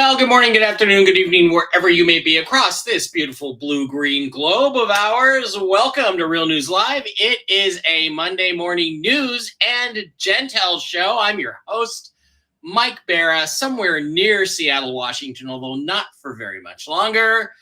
Well, good morning, good afternoon, good evening, wherever you may be across this beautiful blue-green globe of ours. Welcome to Real News Live. It is a Monday morning news and Jentel show. I'm your host, Mike Barra, somewhere near Seattle, Washington, although not for very much longer.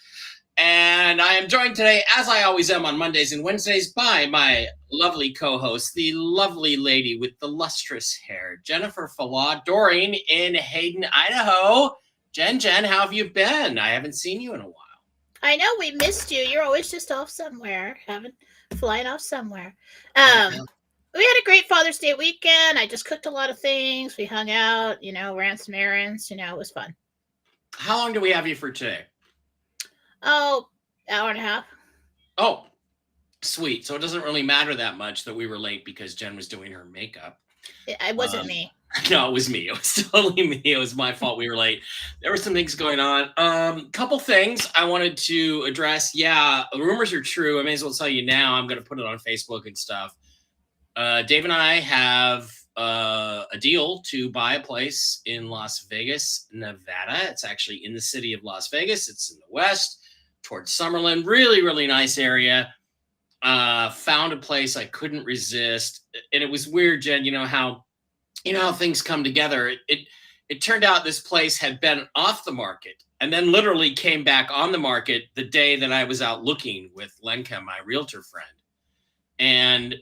And I am joined today, as I always am on Mondays and Wednesdays, by my lovely co-host, the lovely lady with the lustrous hair, Jennifer Fallaw-Doring in Hayden, Idaho. Jen, how have you been? I haven't seen you in a while. I know, we missed you. You're always just off somewhere, flying off somewhere. We had a great Father's Day weekend. I just cooked a lot of things. We hung out, ran some errands. It was fun. How long do we have you for today? Oh, hour and a half. Oh, sweet. So it doesn't really matter that much that we were late because Jen was doing her makeup. It wasn't me. No, it was me. It was totally me. It was my fault we were late. There were some things going on. Couple things I wanted to address. Yeah, the rumors are true. I may as well tell you now. I'm going to put it on Facebook and stuff. Dave and I have a deal to buy a place in Las Vegas, Nevada. It's actually in the city of Las Vegas. It's in the west towards Summerlin. Really, really nice area. Found a place I couldn't resist. And it was weird, Jen, you know how things come together. It turned out this place had been off the market and then literally came back on the market the day that I was out looking with Lenka, my realtor friend. And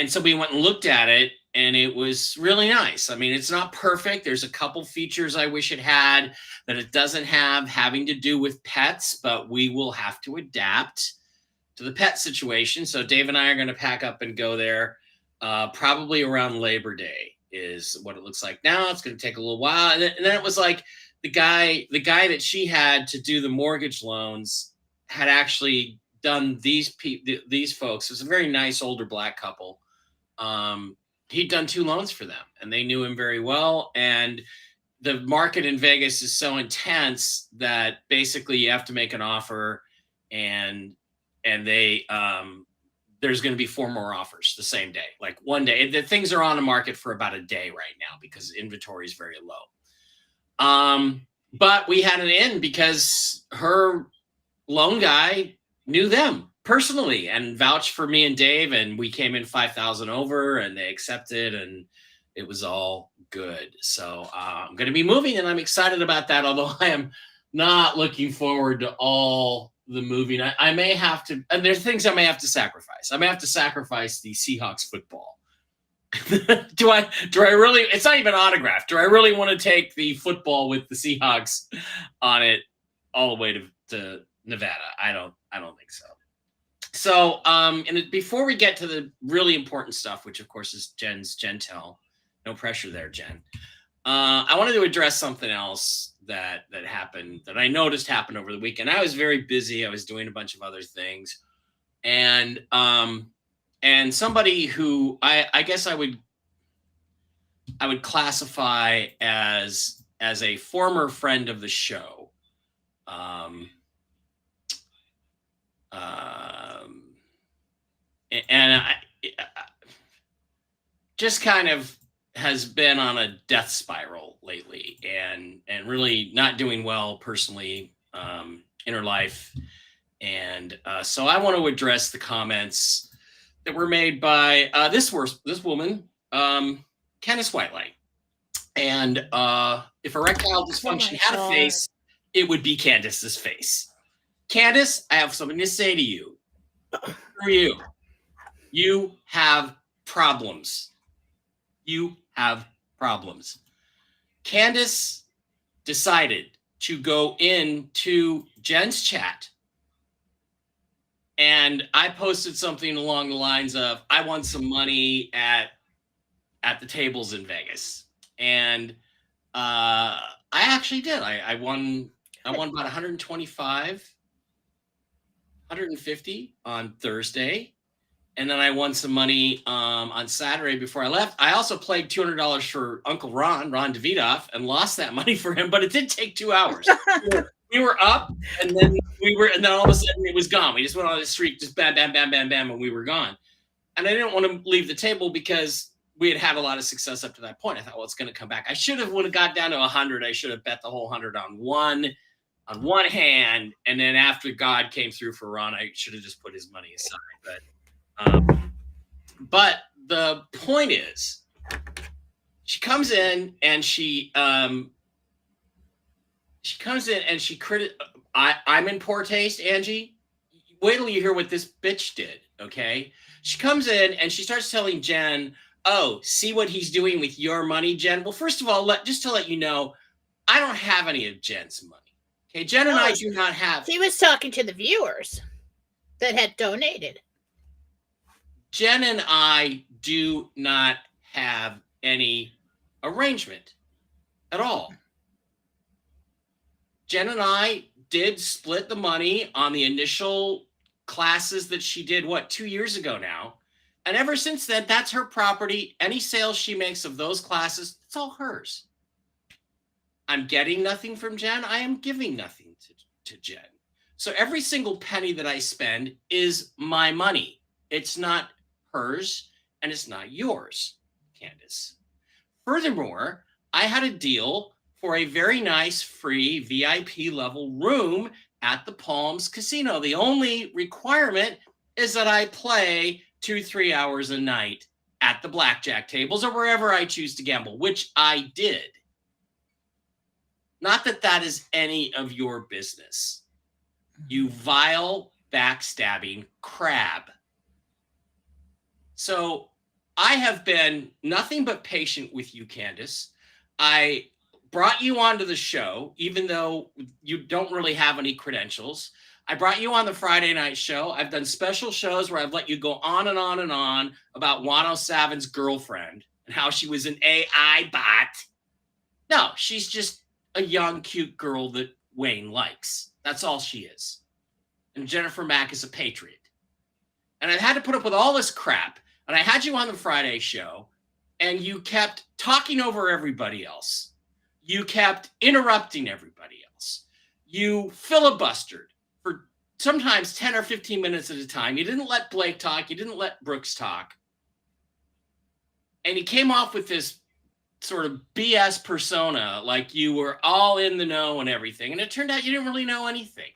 so we went and looked at it, and it was really nice. I mean, it's not perfect. There's a couple features I wish it had that it doesn't have, having to do with pets, but we will have to adapt to the pet situation. So Dave and I are going to pack up and go there. Probably around Labor Day is what it looks like now. It's going to take a little while. And then it was like the guy that she had to do the mortgage loans had actually done these folks. It was a very nice older black couple. He'd done 2 loans for them and they knew him very well. And the market in Vegas is so intense that basically you have to make an offer and they, there's going to be 4 more offers the same day, like one day. The things are on the market for about a day right now because inventory is very low. But we had an in because her loan guy knew them personally and vouched for me and Dave, and we came in 5,000 over and they accepted and it was all good. So I'm going to be moving and I'm excited about that. Although I am not looking forward to all the moving. I may have to, and there's things I may have to sacrifice. I may have to sacrifice the Seahawks football. Do I really, it's not even autographed. Do I really want to take the football with the Seahawks on it all the way to Nevada? I don't think so. So, and before we get to the really important stuff, which of course is Jen's Jentel, no pressure there, Jen. I wanted to address something else that happened that I noticed happened over the weekend. I was very busy. I was doing a bunch of other things, and somebody who I guess I would classify as a former friend of the show. And I just kind of has been on a death spiral lately and really not doing well personally in her life. And so I want to address the comments that were made by this woman, Candace Whitelight. And if erectile dysfunction had a face, it would be Candace's face. Candace, I have something to say to you. For you. You have problems. You have problems. Candace decided to go into Jen's chat, and I posted something along the lines of, I won some money at the tables in Vegas. And I actually did. I won about 125, 150 on Thursday. And then I won some money on Saturday before I left. I also played $200 for Uncle Ron Davidoff, and lost that money for him. But it did take 2 hours. We were up, and then all of a sudden it was gone. We just went on the street, just bam, bam, bam, bam, bam, and we were gone. And I didn't want to leave the table because we had had a lot of success up to that point. I thought, well, it's going to come back. I should have, when it got down to 100, I should have bet the whole 100 on one hand. And then after God came through for Ron, I should have just put his money aside. But the point is, she comes in and she I'm in poor taste, Angie. Wait till you hear what this bitch did, okay? She comes in and she starts telling Jen, oh, see what he's doing with your money, Jen? Well, first of all, just to let you know, I don't have any of Jen's money. Okay, Jen and I do not have. She was talking to the viewers that had donated. Jen and I do not have any arrangement at all. Jen and I did split the money on the initial classes that she did, 2 years ago now. And ever since then, that's her property. Any sales she makes of those classes, it's all hers. I'm getting nothing from Jen. I am giving nothing to Jen. So every single penny that I spend is my money. It's not hers and it's not yours, Candace. Furthermore, I had a deal for a very nice free VIP level room at the Palms Casino. The only requirement is that I play 2-3 hours a night at the blackjack tables or wherever I choose to gamble, which I did. Not that that is any of your business. You vile, backstabbing crab. So I have been nothing but patient with you, Candace. I brought you onto the show, even though you don't really have any credentials. I brought you on the Friday night show. I've done special shows where I've let you go on and on and on about Wano Savin's girlfriend and how she was an AI bot. No, she's just a young, cute girl that Wayne likes. That's all she is. And Jennifer Mack is a patriot. And I've had to put up with all this crap. And I had you on the Friday show, and you kept talking over everybody else. You kept interrupting everybody else. You filibustered for sometimes 10 or 15 minutes at a time. You didn't let Blake talk. You didn't let Brooks talk. And he came off with this sort of BS persona, like you were all in the know and everything. And it turned out you didn't really know anything.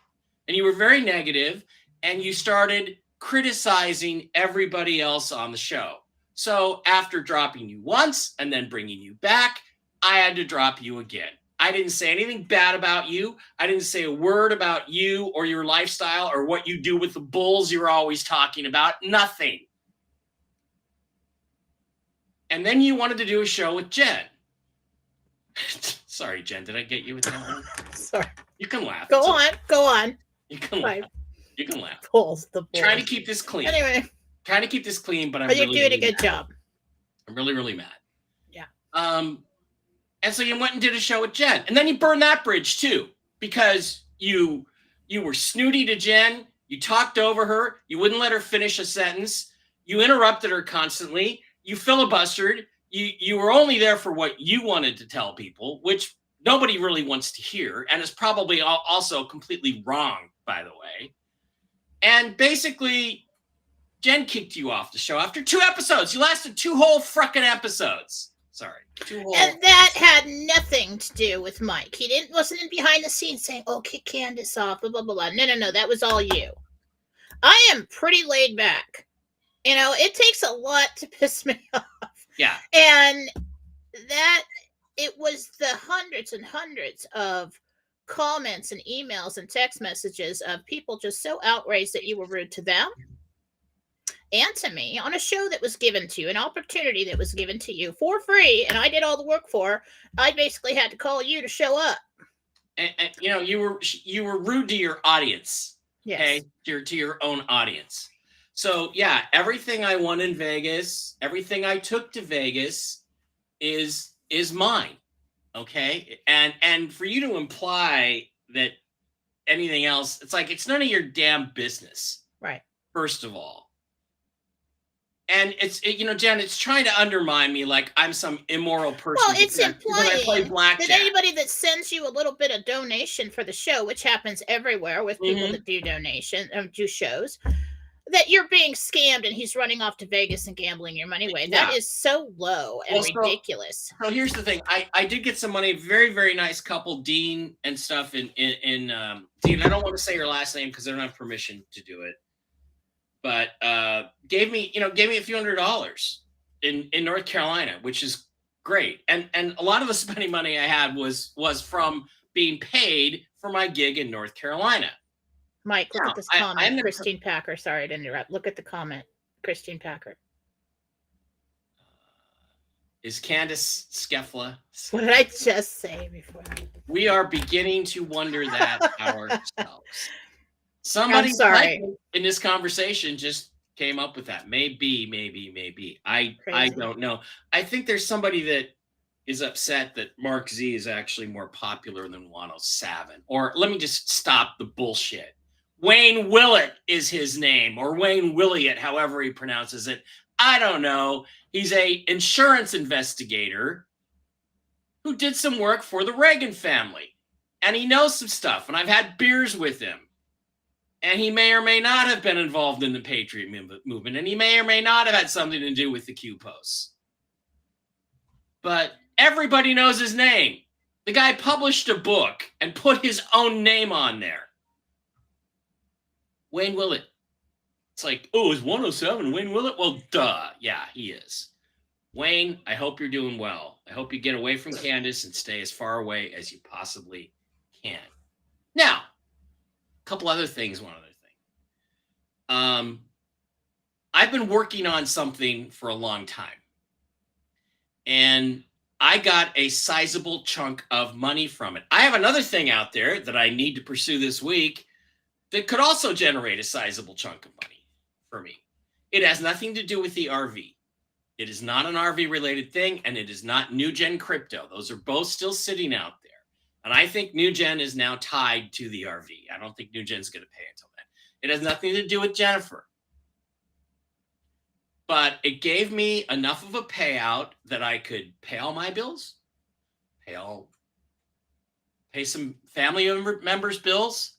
And you were very negative, and you started criticizing everybody else on the show. So after dropping you once and then bringing you back, I had to drop you again. I didn't say anything bad about you. I didn't say a word about you or your lifestyle or what you do with the bulls you're always talking about. Nothing. And then you wanted to do a show with Jen. Sorry, Jen, did I get you with that one? Sorry. You can laugh. Go on. You can laugh. You can laugh. Bulls. Trying to keep this clean. Anyway. Trying to keep this clean, but you're doing a good job. I'm really, really mad. Yeah. And so you went and did a show with Jen. And then you burned that bridge too, because you were snooty to Jen. You talked over her. You wouldn't let her finish a sentence. You interrupted her constantly. You filibustered. You were only there for what you wanted to tell people, which nobody really wants to hear. And is probably also completely wrong, by the way. And basically, Jen kicked you off the show after 2 episodes. You lasted 2 whole frickin' episodes. Sorry. 2 whole. And that had nothing to do with Mike. He wasn't in behind the scenes saying, "Oh, kick Candace off," blah, blah, blah. No. That was all you. I am pretty laid back. It takes a lot to piss me off. Yeah. And that it was the hundreds and hundreds of comments and emails and text messages of people just so outraged that you were rude to them and to me on a show that was given to you, an opportunity that was given to you for free, and I did all the work for. I basically had to call you to show up. And you were rude to your audience. Yes. Okay, to your own audience. So yeah, everything I won in Vegas, everything I took to Vegas is mine. Okay. And for you to imply that anything else, it's like, it's none of your damn business. Right. First of all. And Jen, it's trying to undermine me like I'm some immoral person. Well, it's implying I play blackjack. that anybody that sends you a little bit of donation for the show, which happens everywhere with people that do do shows, that you're being scammed and he's running off to Vegas and gambling your money away. That is so low and ridiculous. So here's the thing. I did get some money. Very, very nice couple, Dean and stuff. Dean, I don't want to say your last name because I don't have permission to do it. But gave me a few $100s in North Carolina, which is great. And a lot of the spending money I had was from being paid for my gig in North Carolina. Mike, look at this comment. Christine Packer. Sorry to interrupt. Look at the comment. Christine Packer. Is Candace Skeffla? What did I just say before? We are beginning to wonder that ourselves. Somebody in this conversation just came up with that. Maybe. I don't know. I think there's somebody that is upset that Mark Z is actually more popular than 107. Or let me just stop the bullshit. Wayne Willett is his name, or Wayne Williott, however he pronounces it. I don't know. He's a insurance investigator who did some work for the Reagan family. And he knows some stuff. And I've had beers with him. And he may or may not have been involved in the Patriot movement. And he may or may not have had something to do with the Q posts. But everybody knows his name. The guy published a book and put his own name on there. Wayne Willett. It's like, oh, is 107 Wayne Willett? Well, duh. Yeah, he is. Wayne, I hope you're doing well. I hope you get away from Candace and stay as far away as you possibly can. Now, a couple other things. One other thing. I've been working on something for a long time. And I got a sizable chunk of money from it. I have another thing out there that I need to pursue this week that could also generate a sizable chunk of money for me. It has nothing to do with the RV. It is not an RV related thing, and it is not New Gen crypto. Those are both still sitting out there. And I think New Gen is now tied to the RV. I don't think New Gen's going to pay until then. It has nothing to do with Jennifer. But it gave me enough of a payout that I could pay all my bills, pay some family members' bills,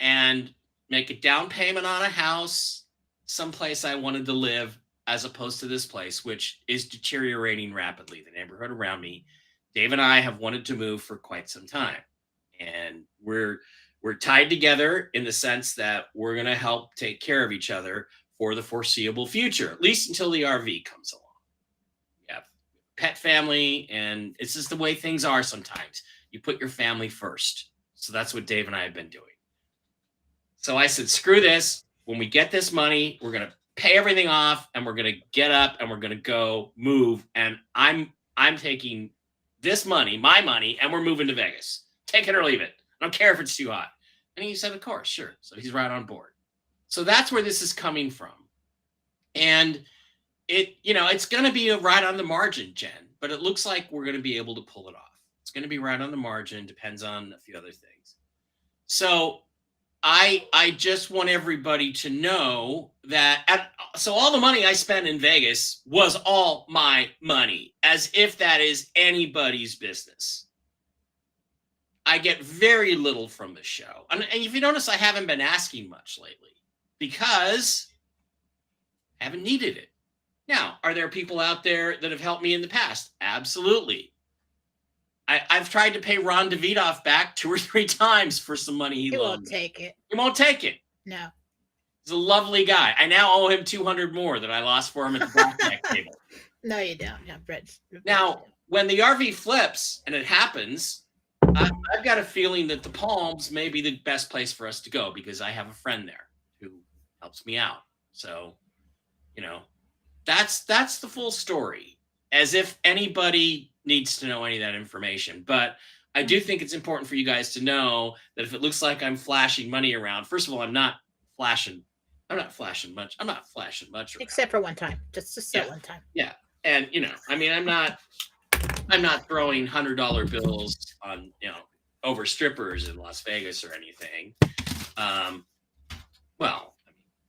and make a down payment on a house someplace I wanted to live, as opposed to this place, which is deteriorating rapidly. The neighborhood around me, Dave and I have wanted to move for quite some time. And we're tied together in the sense that we're going to help take care of each other for the foreseeable future, at least until the RV comes along. We have pet family, and it's just the way things are sometimes. You put your family first. So that's what Dave and I have been doing. So I said, screw this. When we get this money, we're going to pay everything off, and we're going to get up and we're going to go move. And I'm taking this money, my money, and we're moving to Vegas. Take it or leave it. I don't care if it's too hot. And he said, of course, sure. So he's right on board. So that's where this is coming from. And it's going to be right on the margin, Jen, but it looks like we're going to be able to pull it off. It's going to be right on the margin, depends on a few other things. So I just want everybody to know that. So all the money I spent in Vegas was all my money, as if that is anybody's business. I get very little from the show. And if you notice, I haven't been asking much lately because I haven't needed it. Now, are there people out there that have helped me in the past? Absolutely. I've tried to pay Ron Davidoff back 2 or 3 times for some money he loaned. Won't take it. He won't take it. No. He's a lovely guy. I now owe him $200 more that I lost for him at the blackjack table. No, you don't. No, Brett. Now, when the RV flips and it happens, I've got a feeling that the Palms may be the best place for us to go because I have a friend there who helps me out. So, that's the full story, as if anybody needs to know any of that information. But I do think it's important for you guys to know that if it looks like I'm flashing money around, first of all, I'm not flashing much. I'm not flashing much around. Except for one time. Just one time. Yeah. And, I'm not throwing $100 bills on, over strippers in Las Vegas or anything. Not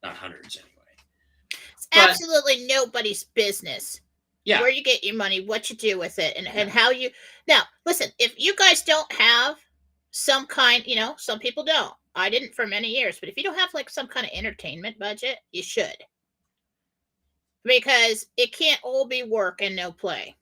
hundreds anyway. It's absolutely nobody's business. Yeah. Where you get your money, what you do with it, and how you. Now, listen, if you guys don't have some kind, some people don't. I didn't for many years, but if you don't have like some kind of entertainment budget, you should. Because it can't all be work and no play.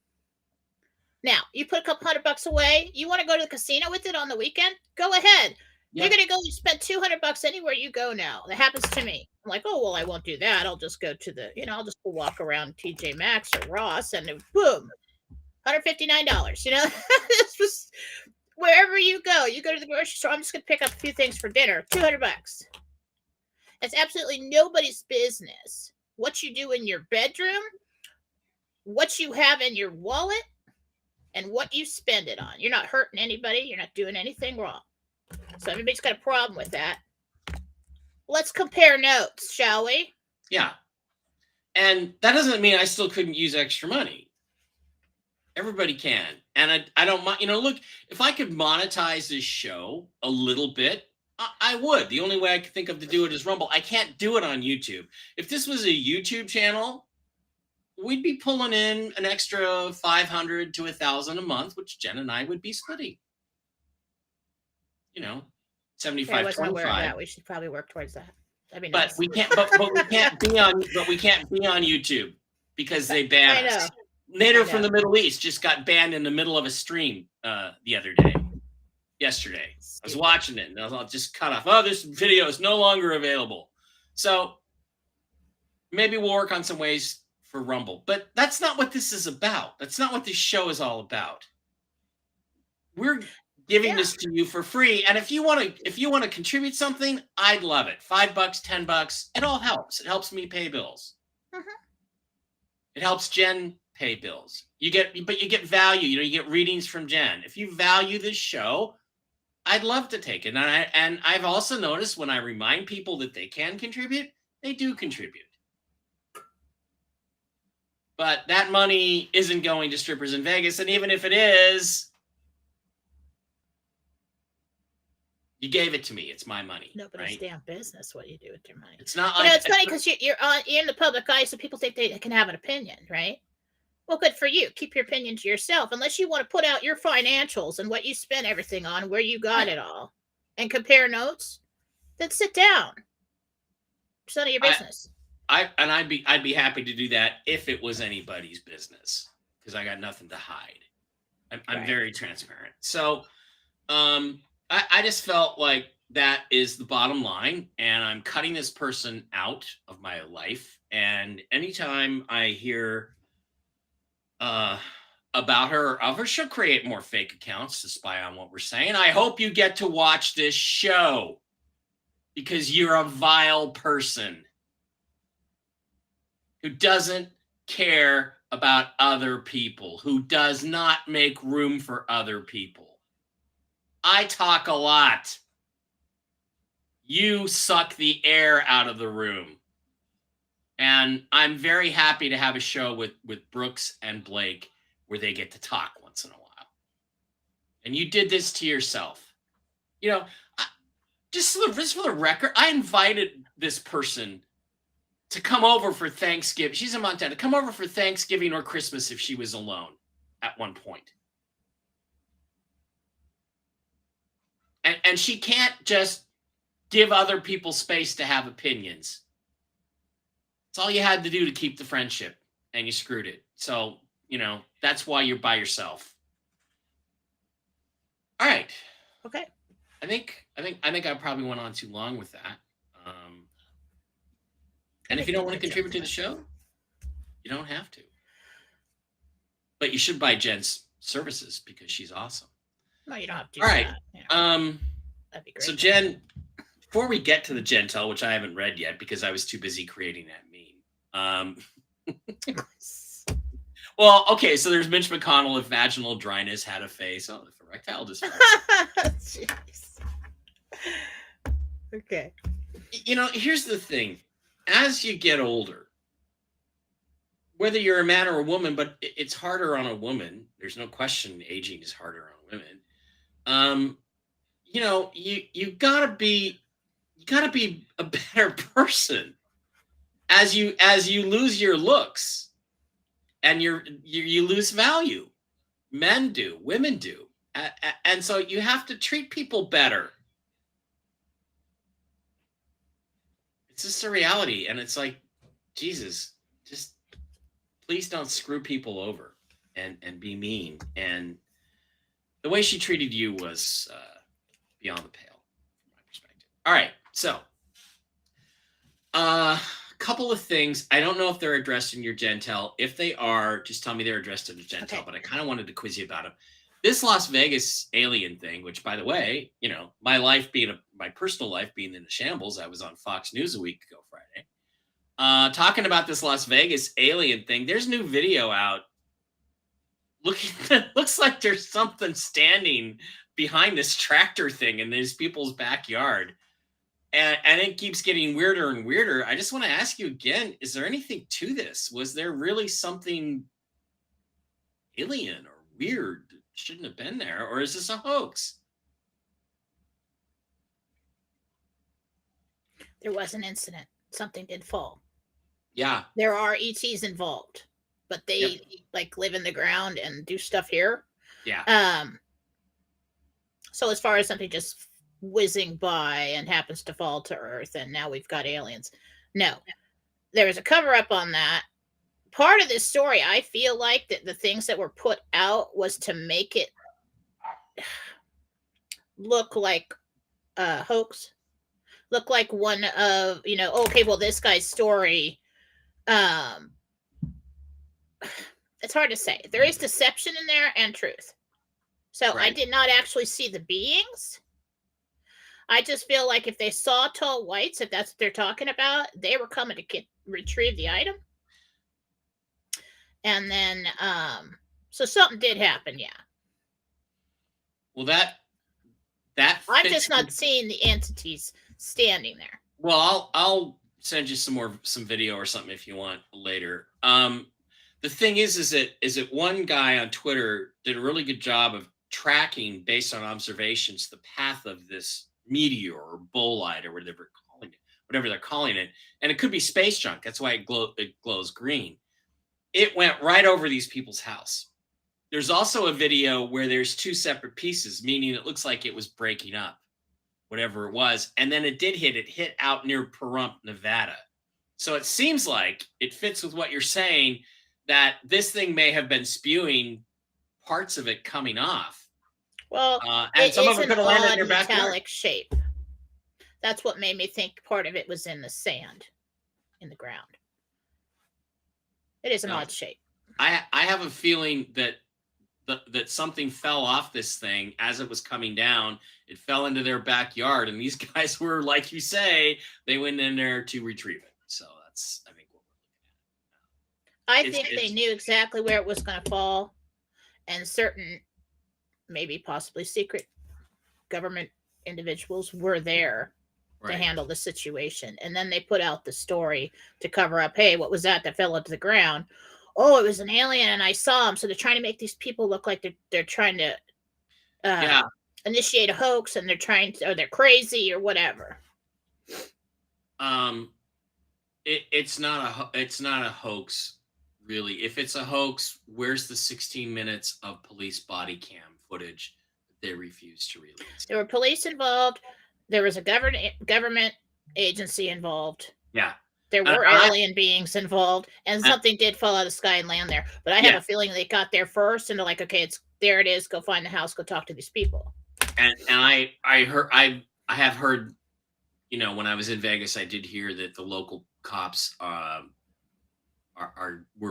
Now, you put a couple $100 away. You want to go to the casino with it on the weekend? Go ahead. Yep. You're going to go spend $200 anywhere you go now. That happens to me. I'm like, oh, well, I won't do that. I'll just go to I'll just walk around TJ Maxx or Ross and boom, $159. It's just wherever you go to the grocery store. I'm just going to pick up a few things for dinner. $200. It's absolutely nobody's business what you do in your bedroom, what you have in your wallet, and what you spend it on. You're not hurting anybody. You're not doing anything wrong. So everybody's got a problem with that. Let's compare notes, shall we? Yeah. And that doesn't mean I still couldn't use extra money. Everybody can. And I don't mind, look, if I could monetize this show a little bit, I would. The only way I could think of to do it is Rumble. I can't do it on YouTube. If this was a YouTube channel, we'd be pulling in an extra $500 to $1,000 a month, which Jen and I would be splitting. 75, I wasn't aware of that. We should probably work towards that. That'd be nice. But we can't. But we can't be on. But we can't be on YouTube because they ban us. Nader from the Middle East just got banned in the middle of a stream the other day. Yesterday, I was watching it and I'll just cut off. Oh, this video is no longer available. So maybe we'll work on some ways for Rumble, but that's not what this is about. That's not what this show is all about. We're giving this to you for free, and if you want to contribute something, I'd love it. $5, $10, it all helps. It helps me pay bills. It helps Jen pay bills. You get value. You get readings from Jen. If you value this show, I'd love to take it. And I've also noticed when I remind people that they can contribute, they do contribute. But that money isn't going to strippers in Vegas. And even if it is, you gave it to me. It's my money. Nobody's damn business what you do with your money. It's not. It's funny because you're in the public eye, so people think they can have an opinion, right? Well, good for you. Keep your opinion to yourself, unless you want to put out your financials and what you spent everything on, where you got it all, and compare notes. Then sit down. It's none of your business. I'd be happy to do that if it was anybody's business, because I got nothing to hide. I'm very transparent. So, I just felt like that is the bottom line, and I'm cutting this person out of my life. And anytime I hear about her or of her, she'll create more fake accounts to spy on what we're saying. I hope you get to watch this show because you're a vile person who doesn't care about other people, who does not make room for other people. I talk a lot. You suck the air out of the room. And I'm very happy to have a show with Brooks and Blake where they get to talk once in a while. And you did this to yourself. Just for the record, I invited this person to come over for Thanksgiving. She's in Montana. Come over for Thanksgiving or Christmas if she was alone at one point. And she can't just give other people space to have opinions. It's all you had to do to keep the friendship, and you screwed it. So, that's why you're by yourself. All right. Okay. I think I probably went on too long with that. And if you don't want to contribute to the show, you don't have to. But you should buy Jen's services because she's awesome. No, you don't have to. All right. That'd be great. So Jen, before we get to the Jentel, which I haven't read yet because I was too busy creating that meme. Well, okay, so there's Mitch McConnell. If vaginal dryness had a face, if erectile dysfunction. Jeez. Okay. Here's the thing. As you get older, whether you're a man or a woman, but it's harder on a woman. There's no question aging is harder on women. You gotta be a better person as you lose your looks and you lose value. Men do, women do. And so you have to treat people better. It's just a reality. And it's like, Jesus, just please don't screw people over and be mean. And the way she treated you was beyond the pale, from my perspective. All right. So, couple of things. I don't know if they're addressed in your Jentel. If they are, just tell me they're addressed in the Jentel. Okay. But I kind of wanted to quiz you about them. This Las Vegas alien thing, which, by the way, my life being my personal life being in the shambles, I was on Fox News a week ago Friday, talking about this Las Vegas alien thing. There's new video out. Looks like there's something standing behind this tractor thing in these people's backyard. And it keeps getting weirder and weirder. I just want to ask you again, is there anything to this? Was there really something alien or weird that shouldn't have been there? Or is this a hoax? There was an incident. Something did fall. Yeah. There are ETs involved, but they live in the ground and do stuff here. Yeah. So as far as something just whizzing by and happens to fall to Earth, and now we've got aliens. No, there was a cover up on that. Part of this story, I feel like that the things that were put out was to make it look like a hoax, look like one of, okay, well, this guy's story. It's hard to say. There is deception in there and truth. So right. I did not actually see the beings. I just feel like if they saw tall whites, if that's what they're talking about, they were coming to retrieve the item. And then, so something did happen, yeah. Well, that I'm just not seeing the entities standing there. Well, I'll send you some video or something if you want later. The thing is that one guy on Twitter did a really good job of tracking based on observations the path of this meteor or bolide or whatever they're calling it, and it could be space junk. That's why it glows green. It went right over these people's house. There's also a video where there's two separate pieces, meaning it looks like it was breaking up, whatever it was, and then it hit out near Pahrump, Nevada. So it seems like it fits with what you're saying, that this thing may have been spewing parts of it coming off. Well, and some of it could have landed in your backyard. Metallic shape. That's what made me think part of it was in the sand, in the ground. It is an odd shape. I have a feeling that something fell off this thing as it was coming down. It fell into their backyard, and these guys were, like you say, they went in there to retrieve it. So that's, I think, what we're looking at. I think they knew exactly where it was going to fall, and certain, maybe possibly secret government individuals were there to handle the situation. And then they put out the story to cover up, hey, what was that fell into the ground? Oh, it was an alien and I saw him. So they're trying to make these people look like they're trying to initiate a hoax, and or they're crazy or whatever. It's not a hoax, really. If it's a hoax, where's the 16 minutes of police body cam footage that they refused to release? There were police involved. There was a government agency involved. Yeah. There were alien beings involved, and something did fall out of the sky and land there. But I have a feeling they got there first, and they're like, okay, there it is. Go find the house. Go talk to these people. And I have heard, when I was in Vegas, I did hear that the local cops were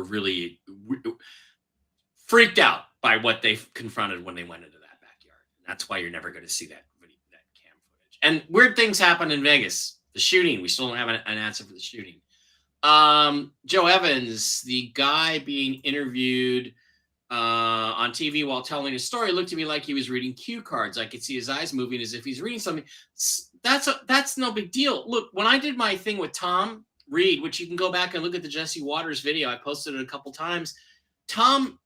really freaked out by what they confronted when they went into that backyard. And that's why you're never going to see that cam footage. And weird things happen in Vegas. The shooting, we still don't have an answer for the shooting. Joe Evans, the guy being interviewed on TV while telling his story, looked at me like he was reading cue cards. I could see his eyes moving as if he's reading something. That's no big deal. Look, when I did my thing with Tom Reed, which you can go back and look at the Jesse Waters video, I posted it a couple times. Tom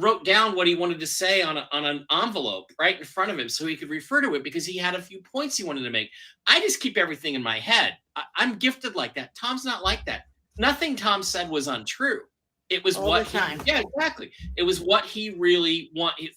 wrote down what he wanted to say on an envelope right in front of him so he could refer to it, because he had a few points he wanted to make. I just keep everything in my head. I'm gifted like that. Tom's not like that. Nothing Tom said was untrue. It was all what the time. yeah, exactly. It was what he really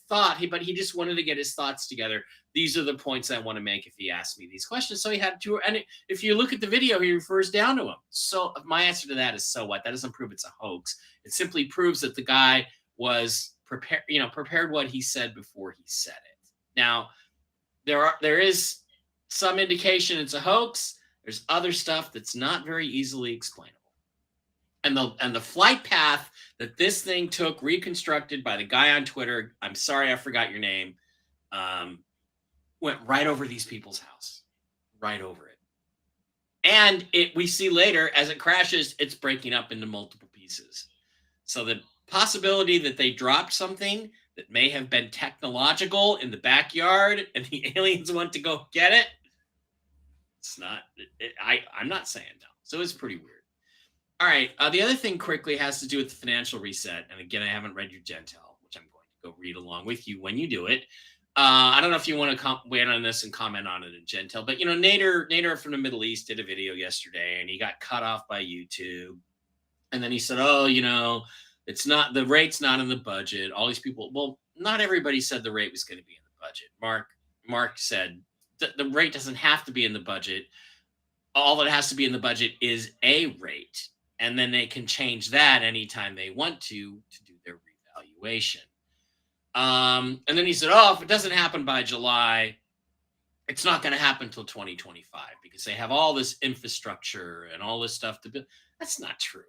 but he just wanted to get his thoughts together. These are the points I want to make if he asked me these questions. So he had to, and if you look at the video, he refers down to him. So my answer to that is, so what? That doesn't prove it's a hoax. It simply proves that the guy was prepared what he said before he said it. Now, there is some indication it's a hoax. There's other stuff that's not very easily explainable. And the flight path that this thing took, reconstructed by the guy on Twitter, I'm sorry I forgot your name, went right over these people's house, right over it. And we see later, as it crashes, it's breaking up into multiple pieces. So the possibility that they dropped something that may have been technological in the backyard and the aliens went to go get it, it's not, I'm not saying no. So it's pretty weird. All right. The other thing quickly has to do with the financial reset. And again, I haven't read your Jentel, which I'm going to go read along with you when you do it. I don't know if you want to weigh in on this and comment on it in Jentel, but Nader from the Middle East did a video yesterday and he got cut off by YouTube. And then he said, oh, it's not, the rate's not in the budget. All these people, well, not everybody said the rate was going to be in the budget. Mark said the rate doesn't have to be in the budget. All that has to be in the budget is a rate. And then they can change that anytime they want to do their revaluation. And then he said, oh, if it doesn't happen by July, it's not going to happen until 2025 because they have all this infrastructure and all this stuff to build. That's not true.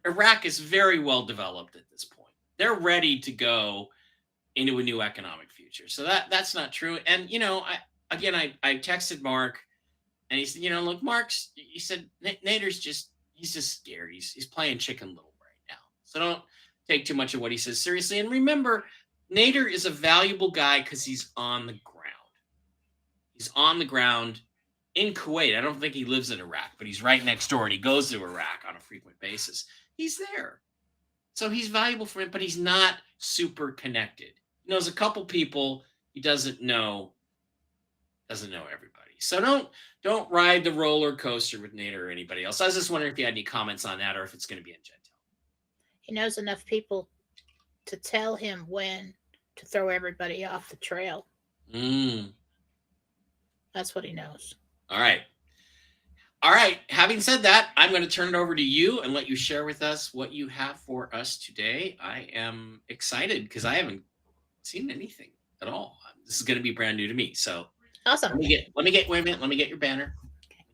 Iraq is very well developed at this point. They're ready to go into a new economic future. So that's not true. And, I texted Mark and he said, look, he said, Nader's he's just scared. He's playing Chicken Little right now. So don't take too much of what he says seriously. And remember, Nader is a valuable guy because he's on the ground. He's on the ground in Kuwait. I don't think he lives in Iraq, but he's right next door and he goes to Iraq on a frequent basis. He's there. So he's valuable for him, but he's not super connected. He knows a couple people. He doesn't know everybody. So don't ride the roller coaster with Nader or anybody else. I was just wondering if you had any comments on that or if it's going to be in Jentel. He knows enough people to tell him when to throw everybody off the trail. That's what he knows. All right. Having said that, I'm going to turn it over to you and let you share with us what you have for us today. I am excited because I haven't seen anything at all. This is going to be brand new to me. So awesome. Wait a minute. Let me get your banner. Okay.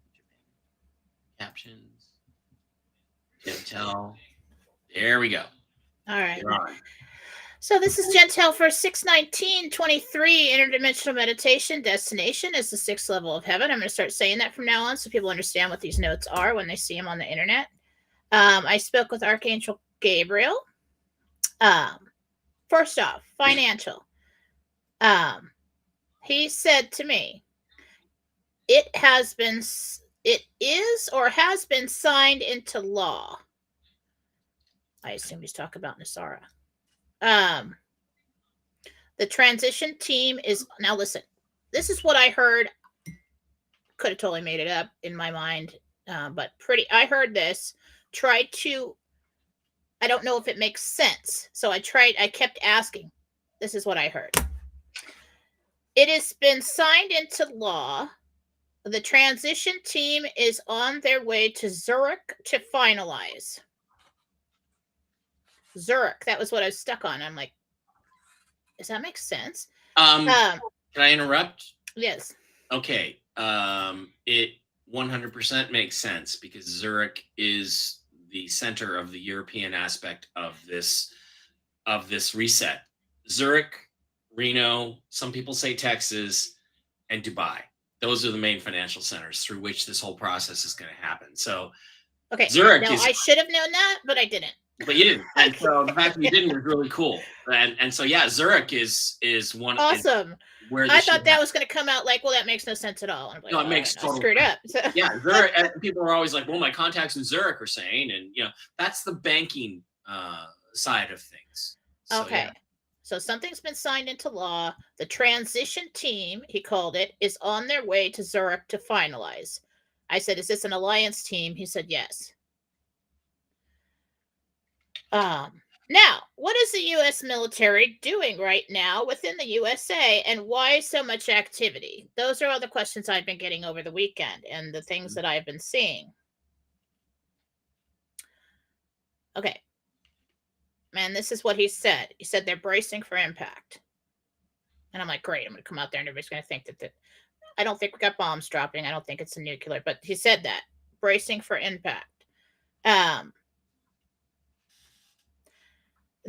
Captions. Jentel. There we go. All right. So this is Jentel for 6/19/23 interdimensional meditation. Destination is the 6th level of heaven. I'm going to start saying that from now on so people understand what these notes are when they see them on the internet. I spoke with Archangel Gabriel. First off, financial. He said to me, it is or has been signed into law. I assume he's talking about Nasara. The transition team is, now listen, this is what I heard. Could have totally made it up in my mind, but I heard this, I don't know if it makes sense. So I kept asking. This is what I heard. It has been signed into law. The transition team is on their way to Zurich to finalize. Zurich, that was what I was stuck on. I'm like, does that make sense? Can I interrupt? Yes. Okay. It 100% makes sense because Zurich is the center of the European aspect of this reset. Zurich, Reno, some people say Texas, and Dubai. Those are the main financial centers through which this whole process is going to happen. So, okay. Zurich I should have known that, but I didn't. But you didn't. And so the fact that you didn't was really cool. And so, yeah, Zurich is one. Awesome. Where I thought that was going to come out like, well, that makes no sense at all. I'm like, no, it makes total screwed up. So. Yeah, Zurich. And people are always like, well, my contacts in Zurich are saying, and that's the banking side of things. So, okay. Yeah. So something's been signed into law. The transition team, he called it, is on their way to Zurich to finalize. I said, is this an alliance team? He said, yes. Now, what is the U.S. military doing right now within the USA, and why so much activity? Those are all the questions I've been getting over the weekend and the things that I've been seeing. Okay. Man, this is what he said. He said they're bracing for impact. And I'm like, great, I'm going to come out there and everybody's going to think that I don't think we got bombs dropping. I don't think it's a nuclear, but he said that. Bracing for impact.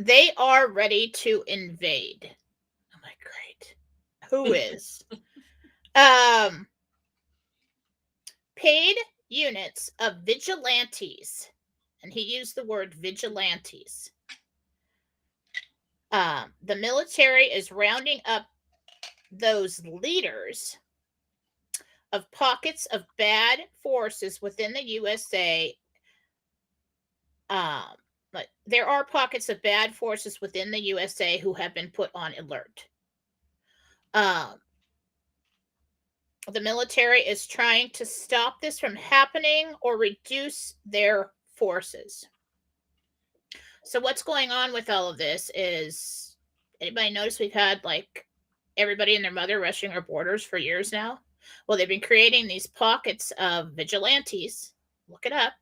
They are ready to invade. I'm like, great. Who is? Paid units of vigilantes, and he used the word vigilantes. The military is rounding up those leaders of pockets of bad forces within the USA. But there are pockets of bad forces within the USA who have been put on alert. The military is trying to stop this from happening or reduce their forces. So what's going on with all of this is, anybody notice we've had like everybody and their mother rushing our borders for years now? Well, they've been creating these pockets of vigilantes. Look it up.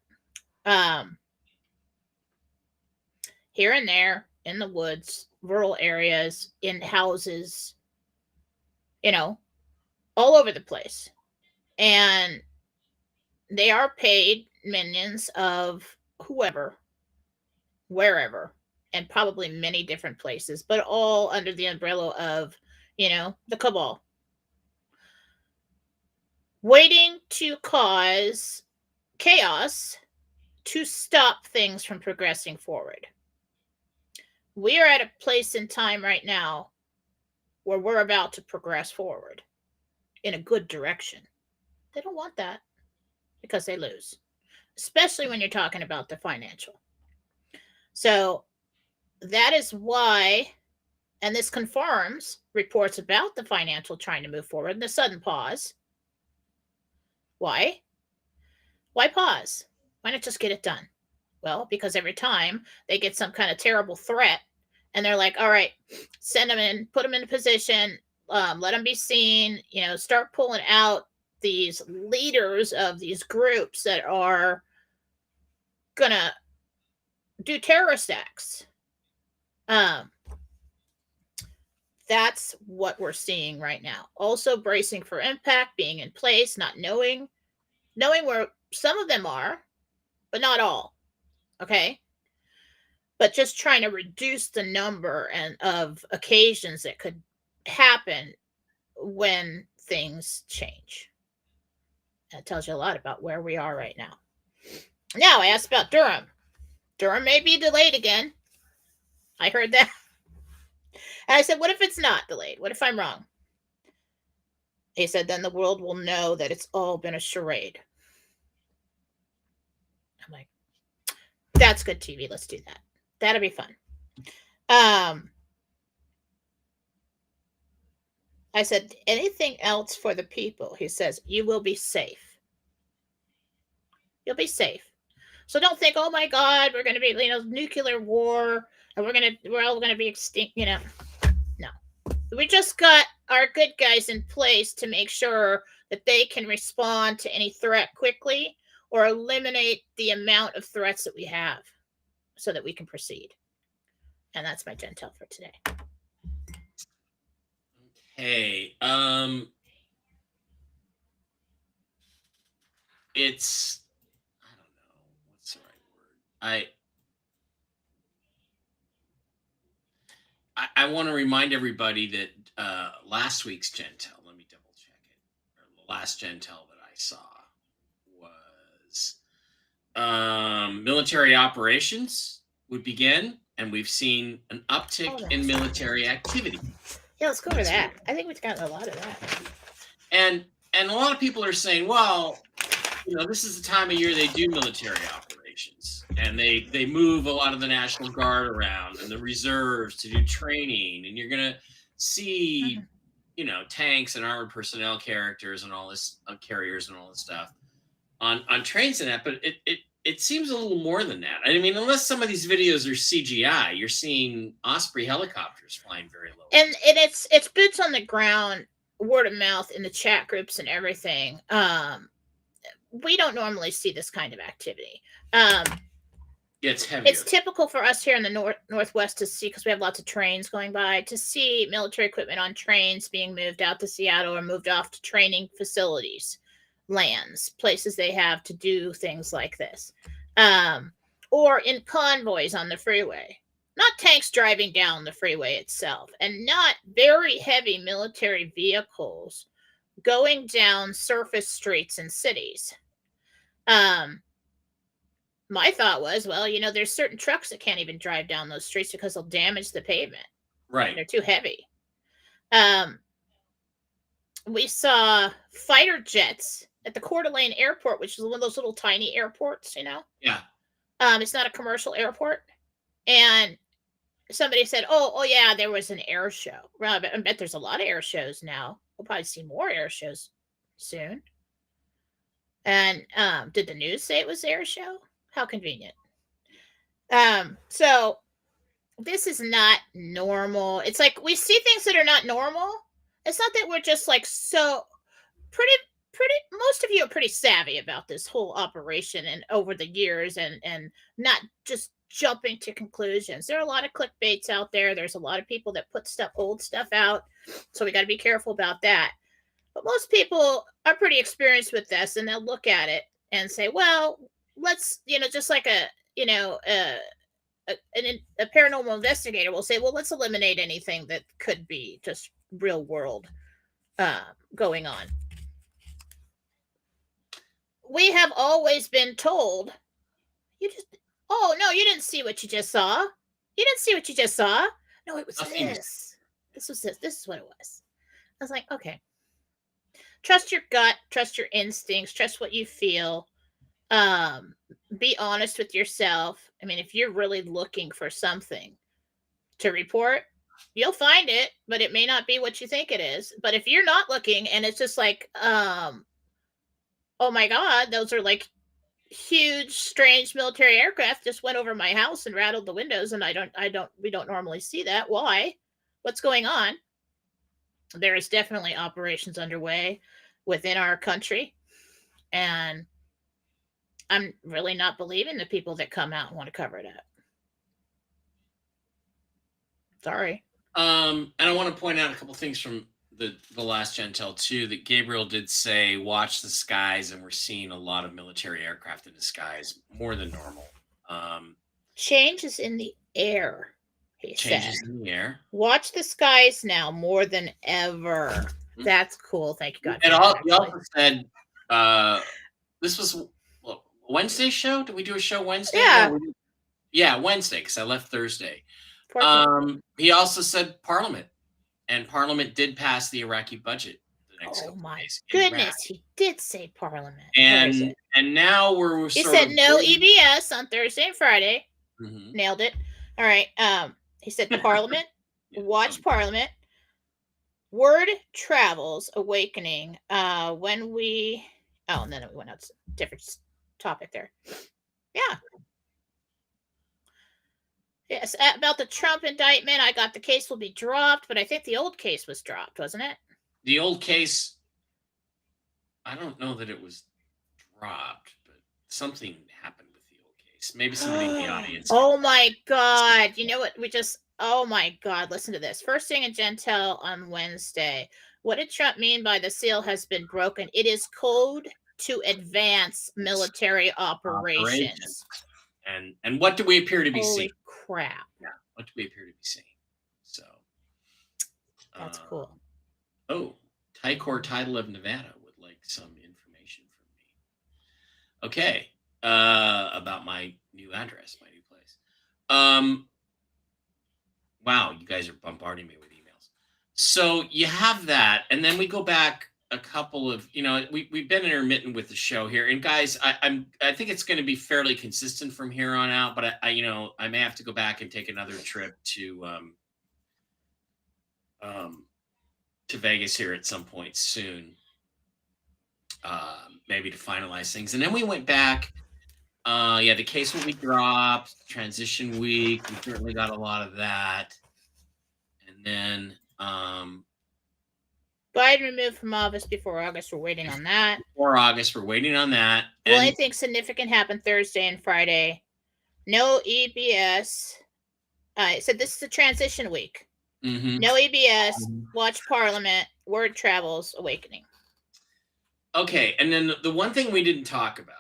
Here and there in the woods, rural areas, in houses, all over the place. And they are paid minions of whoever, wherever, and probably many different places, but all under the umbrella of, the cabal. Waiting to cause chaos to stop things from progressing forward. We are at a place in time right now where we're about to progress forward in a good direction. They don't want that because they lose, especially when you're talking about the financial. So that is why, and this confirms reports about the financial trying to move forward and the sudden pause. Why? Why pause? Why not just get it done? Well, because every time they get some kind of terrible threat and they're like, all right, send them in, put them in a position, let them be seen, start pulling out these leaders of these groups that are going to do terrorist acts. That's what we're seeing right now. Also bracing for impact, being in place, not knowing where some of them are, but not all. Okay. But just trying to reduce the number of occasions that could happen when things change. That tells you a lot about where we are right now. Now, I asked about Durham. Durham may be delayed again. I heard that. And I said, what if it's not delayed? What if I'm wrong? He said, then the world will know that it's all been a charade. I'm like, that's good TV. Let's do that. That'll be fun. I said, anything else for the people? He says, you will be safe. You'll be safe. So don't think, oh my God, we're going to be, nuclear war, and we're all going to be extinct. No. We just got our good guys in place to make sure that they can respond to any threat quickly or eliminate the amount of threats that we have so that we can proceed. And that's my Jentel for today. Hey, it's, I don't know, what's the right word? I want to remind everybody that last week's Jentel, let me double check it, or the last Jentel that I saw was military operations would begin, and we've seen an uptick in military activity. Yeah, let's go over that. I think we've gotten a lot of that. And a lot of people are saying, well, this is the time of year they do military operations, and they move a lot of the National Guard around and the reserves to do training, and you're gonna see, tanks and armored personnel characters and all this carriers and all this stuff on trains and that. But it seems a little more than that. I mean, unless some of these videos are CGI, you're seeing Osprey helicopters flying very low. And it's boots on the ground, word of mouth in the chat groups and everything. We don't normally see this kind of activity. Yeah, it's heavy. It's typical for us here in the Northwest to see, because we have lots of trains going by, to see military equipment on trains being moved out to Seattle or moved off to training facilities, lands, places they have to do things like this, or in convoys on the freeway. Not tanks driving down the freeway itself, and not very heavy military vehicles going down surface streets in cities. My thought was, well, there's certain trucks that can't even drive down those streets because they'll damage the pavement. Right. They're too heavy. We saw fighter jets at the Coeur d'Alene Airport, which is one of those little tiny airports, Yeah. It's not a commercial airport. And somebody said, oh yeah, there was an air show. Well, I bet there's a lot of air shows now. We'll probably see more air shows soon. And did the news say it was air show? How convenient. So this is not normal. It's like we see things that are not normal. It's not that we're just like so pretty most of you are pretty savvy about this whole operation and over the years and not just jumping to conclusions. There are a lot of clickbaits out there. There's a lot of people that put old stuff out. So we got to be careful about that. But most people are pretty experienced with this, and they'll look at it and say, well, let's, just like a paranormal investigator will say, well, let's eliminate anything that could be just real world going on. We have always been told, you didn't see what you just saw. You didn't see what you just saw. No, it was this. This was this. This is what it was. I was like, okay. Trust your gut, trust your instincts, trust what you feel. Be honest with yourself. I mean, if you're really looking for something to report, you'll find it, but it may not be what you think it is. But if you're not looking and it's just like, oh my God, those are like huge, strange military aircraft just went over my house and rattled the windows, and we don't normally see that. Why? What's going on? There is definitely operations underway within our country, and I'm really not believing the people that come out and want to cover it up. Sorry. And I want to point out a couple things from the last Jentel too, that Gabriel did say, watch the skies, and we're seeing a lot of military aircraft in the skies, more than normal. Changes in the air, he changes said. In the air. Watch the skies now more than ever. Mm-hmm. That's cool. Thank you, God. And he also said, this was Wednesday's show. Did we do a show Wednesday? Yeah. Wednesday, because I left Thursday. He also said Parliament. And Parliament did pass the Iraqi budget the next couple my days. Goodness, he did say Parliament. And now we're he said no EBS on Thursday and Friday. Mm-hmm. Nailed it. All right. He said Parliament. Watch Parliament. Word travels awakening. And then we went out to a different topic there. Yeah. Yes, about the Trump indictment, I got the case will be dropped, but I think the old case was dropped, wasn't it? The old case, I don't know that it was dropped, but something happened with the old case. Maybe somebody in the audience. Oh my God. You know what? Oh my God, listen to this. First thing in Jentel on Wednesday. What did Trump mean by the seal has been broken? It is code to advance military operations. And what do we appear to be seeing? Crap. Yeah. What do we appear to be seeing? So that's cool. Oh, Tycor Title of Nevada would like some information from me. Okay. About my new address, my new place. Wow, you guys are bombarding me with emails. So you have that, and then we go back a couple of, we've been intermittent with the show here, and guys, I think it's going to be fairly consistent from here on out, but I may have to go back and take another trip to Vegas here at some point soon, maybe to finalize things. And then we went back Yeah, the case will be dropped. Transition week, we certainly got a lot of that. And then Biden removed from office before August. We're waiting on that. Before August, we're waiting on that. Will anything significant happen Thursday and Friday? No EBS. So this is the transition week. No EBS. Watch Parliament. Word travels. Awakening. Okay, and then the one thing we didn't talk about,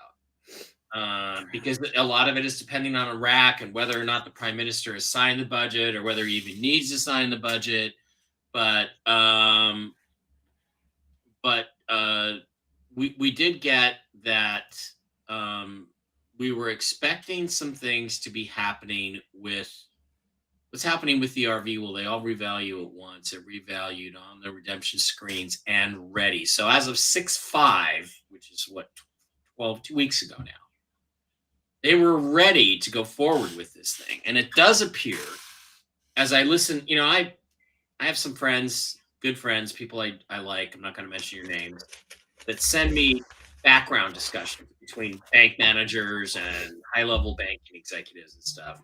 because a lot of it is depending on Iraq and whether or not the prime minister has signed the budget or whether he even needs to sign the budget. But we did get that we were expecting some things to be happening with what's happening with the RV. Will they all revalue at once? They're revalued on the redemption screens and ready. So as of 6/5, which is what 2 weeks ago now, they were ready to go forward with this thing. And it does appear, as I listen, I have some friends, good friends, people I like, I'm not going to mention your names, that send me background discussions between bank managers and high-level banking executives and stuff.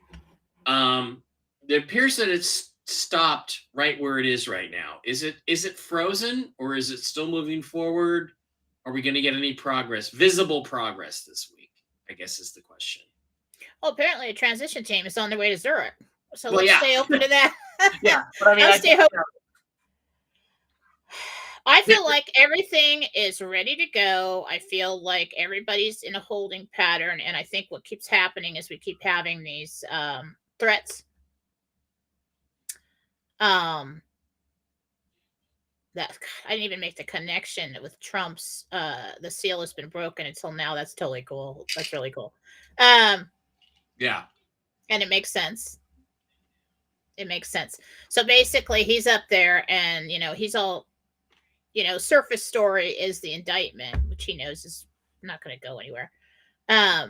It appears that it's stopped right where it is right now. Is it frozen, or is it still moving forward? Are we going to get any progress, visible progress this week, I guess is the question. Well, apparently a transition team is on their way to Zurich. So let's stay open to that. Yeah, but I mean, I feel like everything is ready to go. I feel like everybody's in a holding pattern, and I think what keeps happening is we keep having these threats. That I didn't even make the connection with Trump's the seal has been broken until now. That's totally cool. That's really cool. Yeah. And it makes sense. It makes sense. So basically he's up there and he's all surface story is the indictment, which he knows is not going to go anywhere. But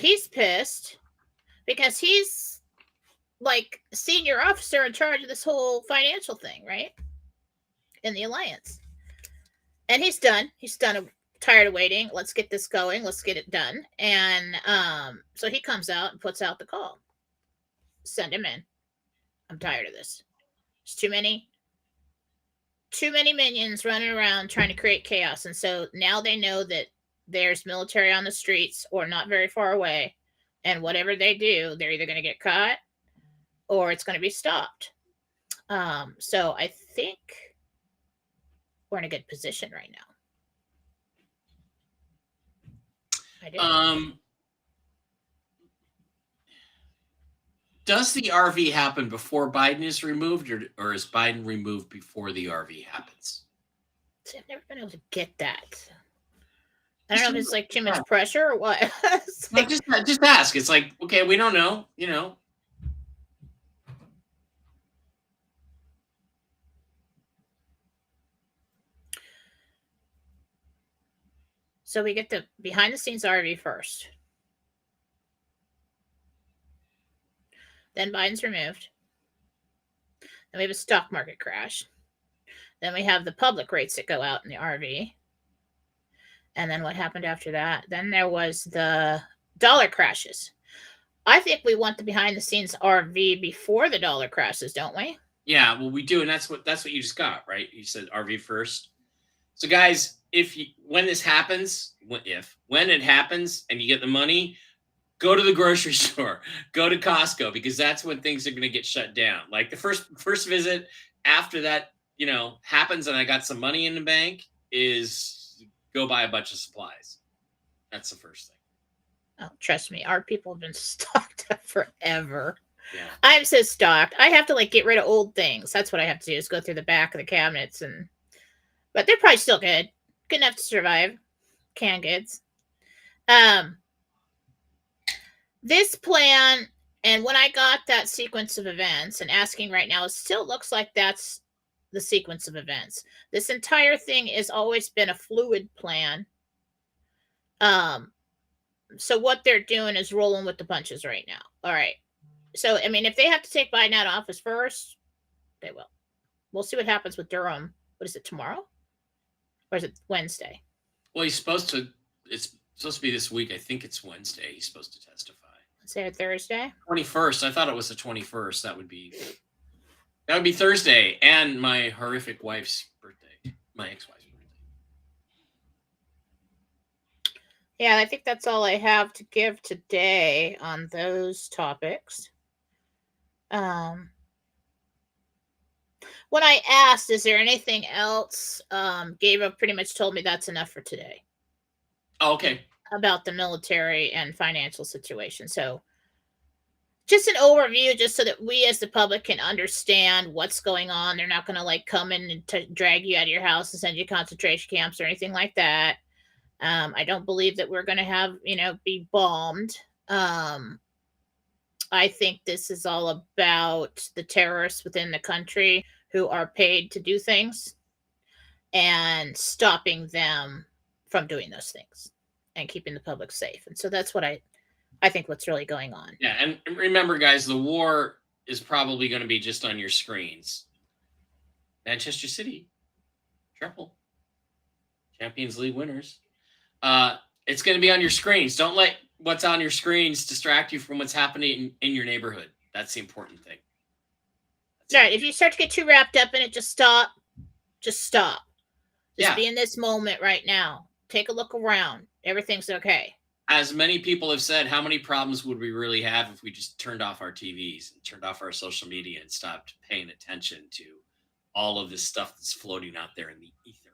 he's pissed because he's like senior officer in charge of this whole financial thing, right? In the alliance. And he's done. Tired of waiting. Let's get this going. Let's get it done. And so he comes out and puts out the call. Send him in. I'm tired of this. There's too many minions running around trying to create chaos. And so now they know that there's military on the streets or not very far away. And whatever they do, they're either going to get caught or it's going to be stopped. So I think we're in a good position right now. I do. Does the RV happen before Biden is removed, or is Biden removed before the RV happens? See, I've never been able to get that. I don't know if it's like too much pressure or what. Like, just ask. It's like, okay, we don't know, So we get the behind the scenes RV first. Then Biden's removed. Then we have a stock market crash. Then we have the public rates that go out in the RV. And then what happened after that? Then there was the dollar crashes. I think we want the behind the scenes RV before the dollar crashes, don't we? Yeah, well, we do, and that's what you just got, right? You said RV first. So, guys, when this happens, when it happens, and you get the money, go to the grocery store, go to Costco, because that's when things are going to get shut down. Like the first visit after that, happens, and I got some money in the bank, is go buy a bunch of supplies. That's the first thing. Oh, trust me, our people have been stocked up forever. Yeah. I'm so stocked. I have to get rid of old things. That's what I have to do, is go through the back of the cabinets, but they're probably still good enough to survive. Canned goods. This plan, and when I got that sequence of events and asking right now, it still looks like that's the sequence of events. This entire thing has always been a fluid plan. So what they're doing is rolling with the punches right now. All right. So, I mean, if they have to take Biden out of office first, they will. We'll see what happens with Durham. What is it, tomorrow? Or is it Wednesday? Well, he's supposed to. It's supposed to be this week. I think it's Wednesday. He's supposed to testify. Wednesday or Thursday? 21st. I thought it was the 21st. That would be Thursday, and my horrific wife's birthday. My ex-wife's birthday. Yeah, I think that's all I have to give today on those topics. When I asked, is there anything else? Gabriel pretty much told me that's enough for today. Oh, okay. About the military and financial situation. So just an overview, just so that we as the public can understand what's going on. They're not going to like come in and drag you out of your house and send you to concentration camps or anything like that. I don't believe that we're going to have, be bombed. I think this is all about the terrorists within the country who are paid to do things and stopping them from doing those things and keeping the public safe. And so that's what I think what's really going on. Yeah, and remember, guys, the war is probably going to be just on your screens. Manchester City, triple. Champions League winners. It's going to be on your screens. Don't let what's on your screens distract you from what's happening in your neighborhood. That's the important thing. Right. If you start to get too wrapped up in it, just stop. Just stop. Just Yeah. be in this moment right now. Take a look around. Everything's okay. As many people have said, how many problems would we really have if we just turned off our TVs and turned off our social media and stopped paying attention to all of this stuff that's floating out there in the ether?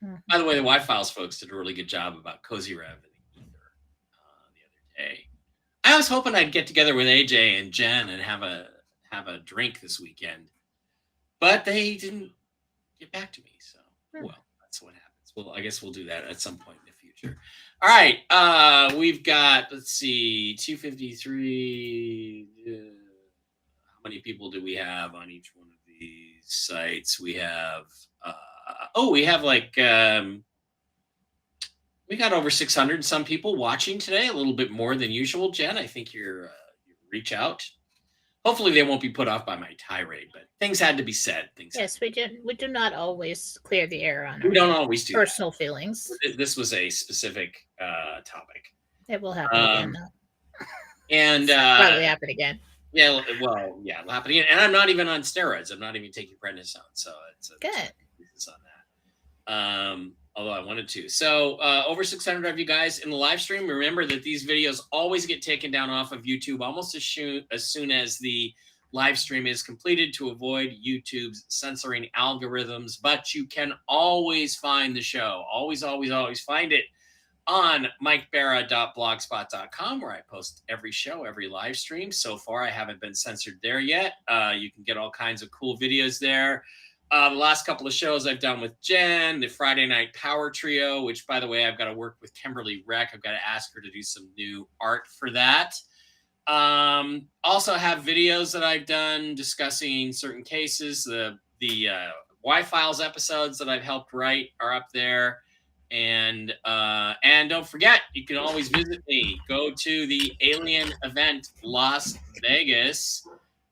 Mm-hmm. By the way, the Y-Files folks did a really good job about Cozy Rev in the ether the other day. I was hoping I'd get together with AJ and Jen and have a drink this weekend, but they didn't get back to me. So, well, that's what happens. Well, I guess we'll do that at some point in the future. All right. We've got, let's see, 253. How many people do we have on each one of these sites? We have, we have like, we got over 600 and some people watching today, a little bit more than usual. Jen, I think you reach out. Hopefully they won't be put off by my tirade, but things had to be said. Yes, we do not always clear the air on. We don't always do personal feelings. This was a specific topic. It will happen again, though. And probably happen again. Yeah, well, yeah, it'll happen again. And I'm not even on steroids. I'm not even taking prednisone, so it's good. It's on that. Although I wanted to. So over 600 of you guys in the live stream. Remember that these videos always get taken down off of YouTube almost as soon as the live stream is completed to avoid YouTube's censoring algorithms. But you can always find the show. Always, always, always find it on mikebera.blogspot.com, where I post every show, every live stream. So far, I haven't been censored there yet. You can get all kinds of cool videos there. The last couple of shows I've done with Jen, the Friday Night Power Trio, which, by the way, I've got to work with Kimberly Reck. I've got to ask her to do some new art for that. Also have videos that I've done discussing certain cases. The Y-Files episodes that I've helped write are up there. And don't forget, you can always visit me. Go to the Alien event Las Vegas.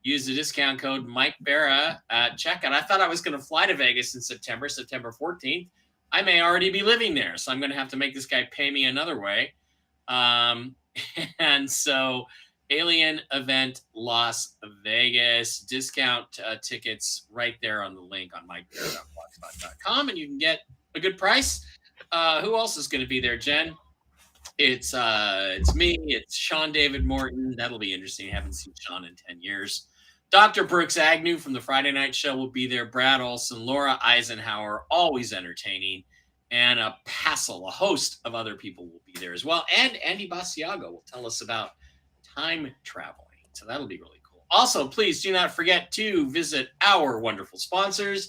Use the discount code Mike Bera at checkout. I thought I was going to fly to Vegas in September 14th. I may already be living there, so I'm going to have to make this guy pay me another way. And so Alien event Las Vegas, discount tickets right there on the link on mikebera.blogspot.com, and you can get a good price. Who else is going to be there, Jen? It's me. It's Sean David Morton. That'll be interesting. I haven't seen Sean in 10 years. Dr. Brooks Agnew from the Friday Night Show will be there. Brad Olson, Laura Eisenhower, always entertaining. And a host of other people will be there as well. And Andy Basiago will tell us about time traveling. So that'll be really cool. Also, please do not forget to visit our wonderful sponsors,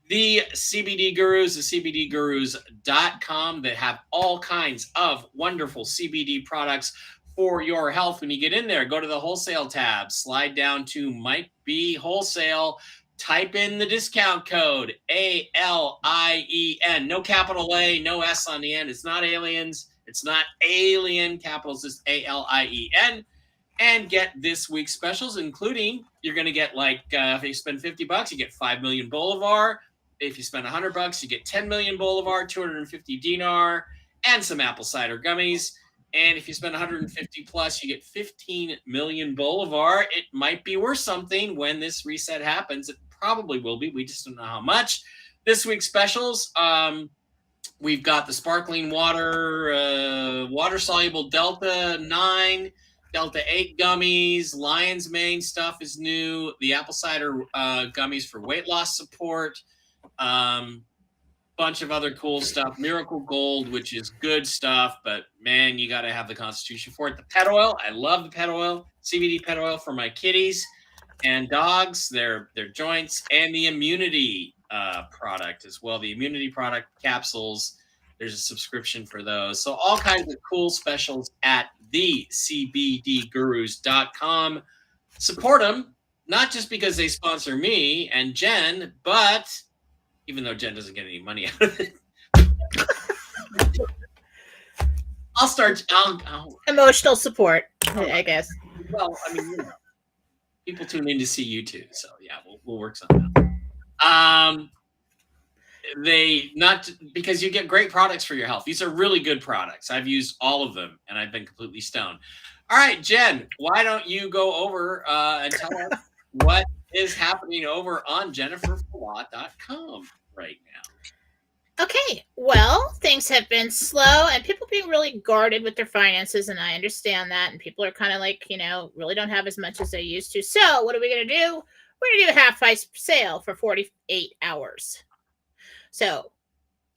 the CBD Gurus, the CBDGurus.com, that have all kinds of wonderful CBD products for your health. When you get in there, go to the wholesale tab, slide down to Mike B Wholesale, type in the discount code ALIEN, no capital A, no S on the end. It's not aliens. It's not alien capitals, just ALIEN, and get this week's specials, including you're going to get if you spend $50, you get 5 million Bolivar. If you spend $100, you get 10 million Bolivar, 250 dinar. and some apple cider gummies. And if you spend 150 plus, you get 15 million Bolivar. It might be worth something when this reset happens. It probably will be. We just don't know how much. This week's specials, we've got the sparkling water, water-soluble Delta 9, Delta 8 gummies. Lion's Mane stuff is new. The apple cider gummies for weight loss support. Bunch of other cool stuff. Miracle Gold, which is good stuff, but man, you got to have the constitution for it. The pet oil, I love the pet oil. CBD pet oil for my kitties and dogs, their joints, and the immunity product as well. The immunity product capsules, there's a subscription for those. So all kinds of cool specials at thecbdgurus.com. Support them, not just because they sponsor me and Jen, but even though Jen doesn't get any money out of it. I'll emotional support, I guess. Well, I mean, people tune in to see you too, so yeah, we'll work something out. They not because you get great products for your health. These are really good products. I've used all of them, and I've been completely stoned. All right, Jen, why don't you go over and tell us what is happening over on JenniferFalot.com right now? Okay, well, things have been slow and people being really guarded with their finances, and I understand that. And people are kind of like, really don't have as much as they used to. So what are we going to do? We're going to do a half-price sale for 48 hours. So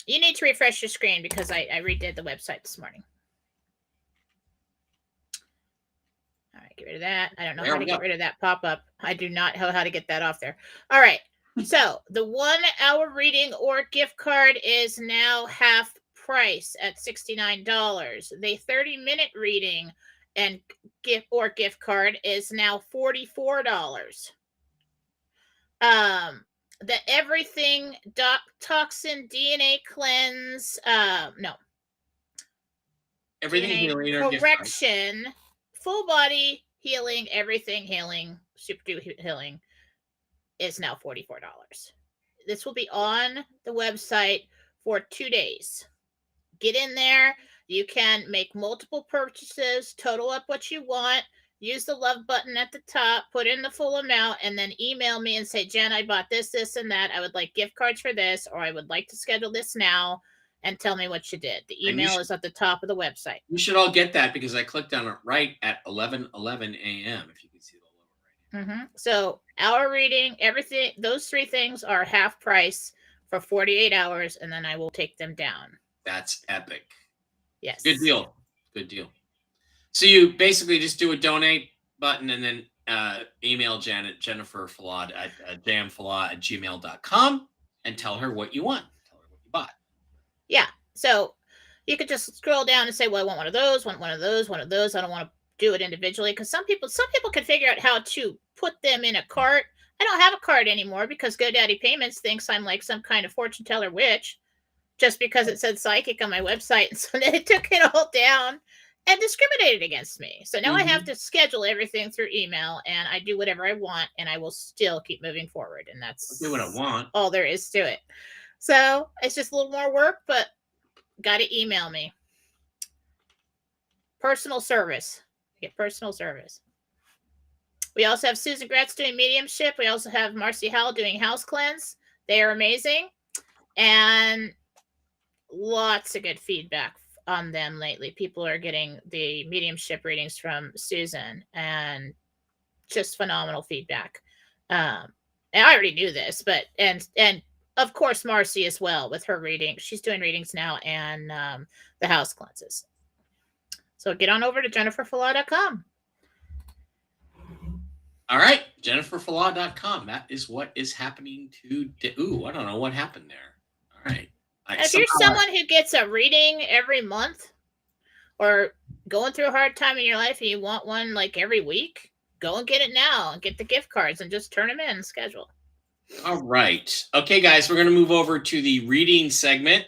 you need to refresh your screen because I redid the website this morning. All right, get rid of that. I don't know how to get rid of that pop-up. I do not know how to get that off there. All right. So the 1 hour reading or gift card is now half price at $69. The 30-minute reading and gift card is now $44. The everything toxin DNA cleanse, everything healing correction, full body healing, everything healing, super do healing is now $44. This will be on the website for 2 days. Get in there. You can make multiple purchases, total up what you want, use the love button at the top, put in the full amount, and then email me and say, Jen, I bought this, this, and that. I would like gift cards for this, or I would like to schedule this now, and tell me what you did. The email is at the top of the website. You should all get that because I clicked on it right at 11:11 a.m. If you can see the logo right here. So our reading, everything, those three things are half price for 48 hours, and then I will take them down. That's epic. Yes. Good deal. Good deal. So you basically just do a donate button and then email Janet, JenniferFalot at jamfalot@gmail.com and tell her what you want. Tell her what you bought. Yeah. So you could just scroll down and say, well, I want one of those, want one of those, one of those. I don't want to do it individually because some people can figure out how to put them in a cart. I don't have a cart anymore because GoDaddy Payments thinks I'm like some kind of fortune teller witch just because it said psychic on my website. And so they took it all down and discriminated against me. So now I have to schedule everything through email, and I do whatever I want, and I will still keep moving forward. And that's do what I want. All there is to it. So it's just a little more work, but got to email me. Personal service. Get personal service. We also have Susan Gretz doing mediumship. We also have Marcy Howell doing house cleanse. They are amazing. And lots of good feedback on them lately. People are getting the mediumship readings from Susan and just phenomenal feedback. And I already knew this, but and of course Marcy as well with her reading. She's doing readings now and the house cleanses. So get on over to JenniferFalot.com. All right, JenniferFalot.com. That is what is happening today. Ooh, I don't know what happened there. All right. If you're someone who gets a reading every month or going through a hard time in your life and you want one like every week, go and get it now and get the gift cards and just turn them in and schedule. All right. Okay, guys, we're going to move over to the reading segment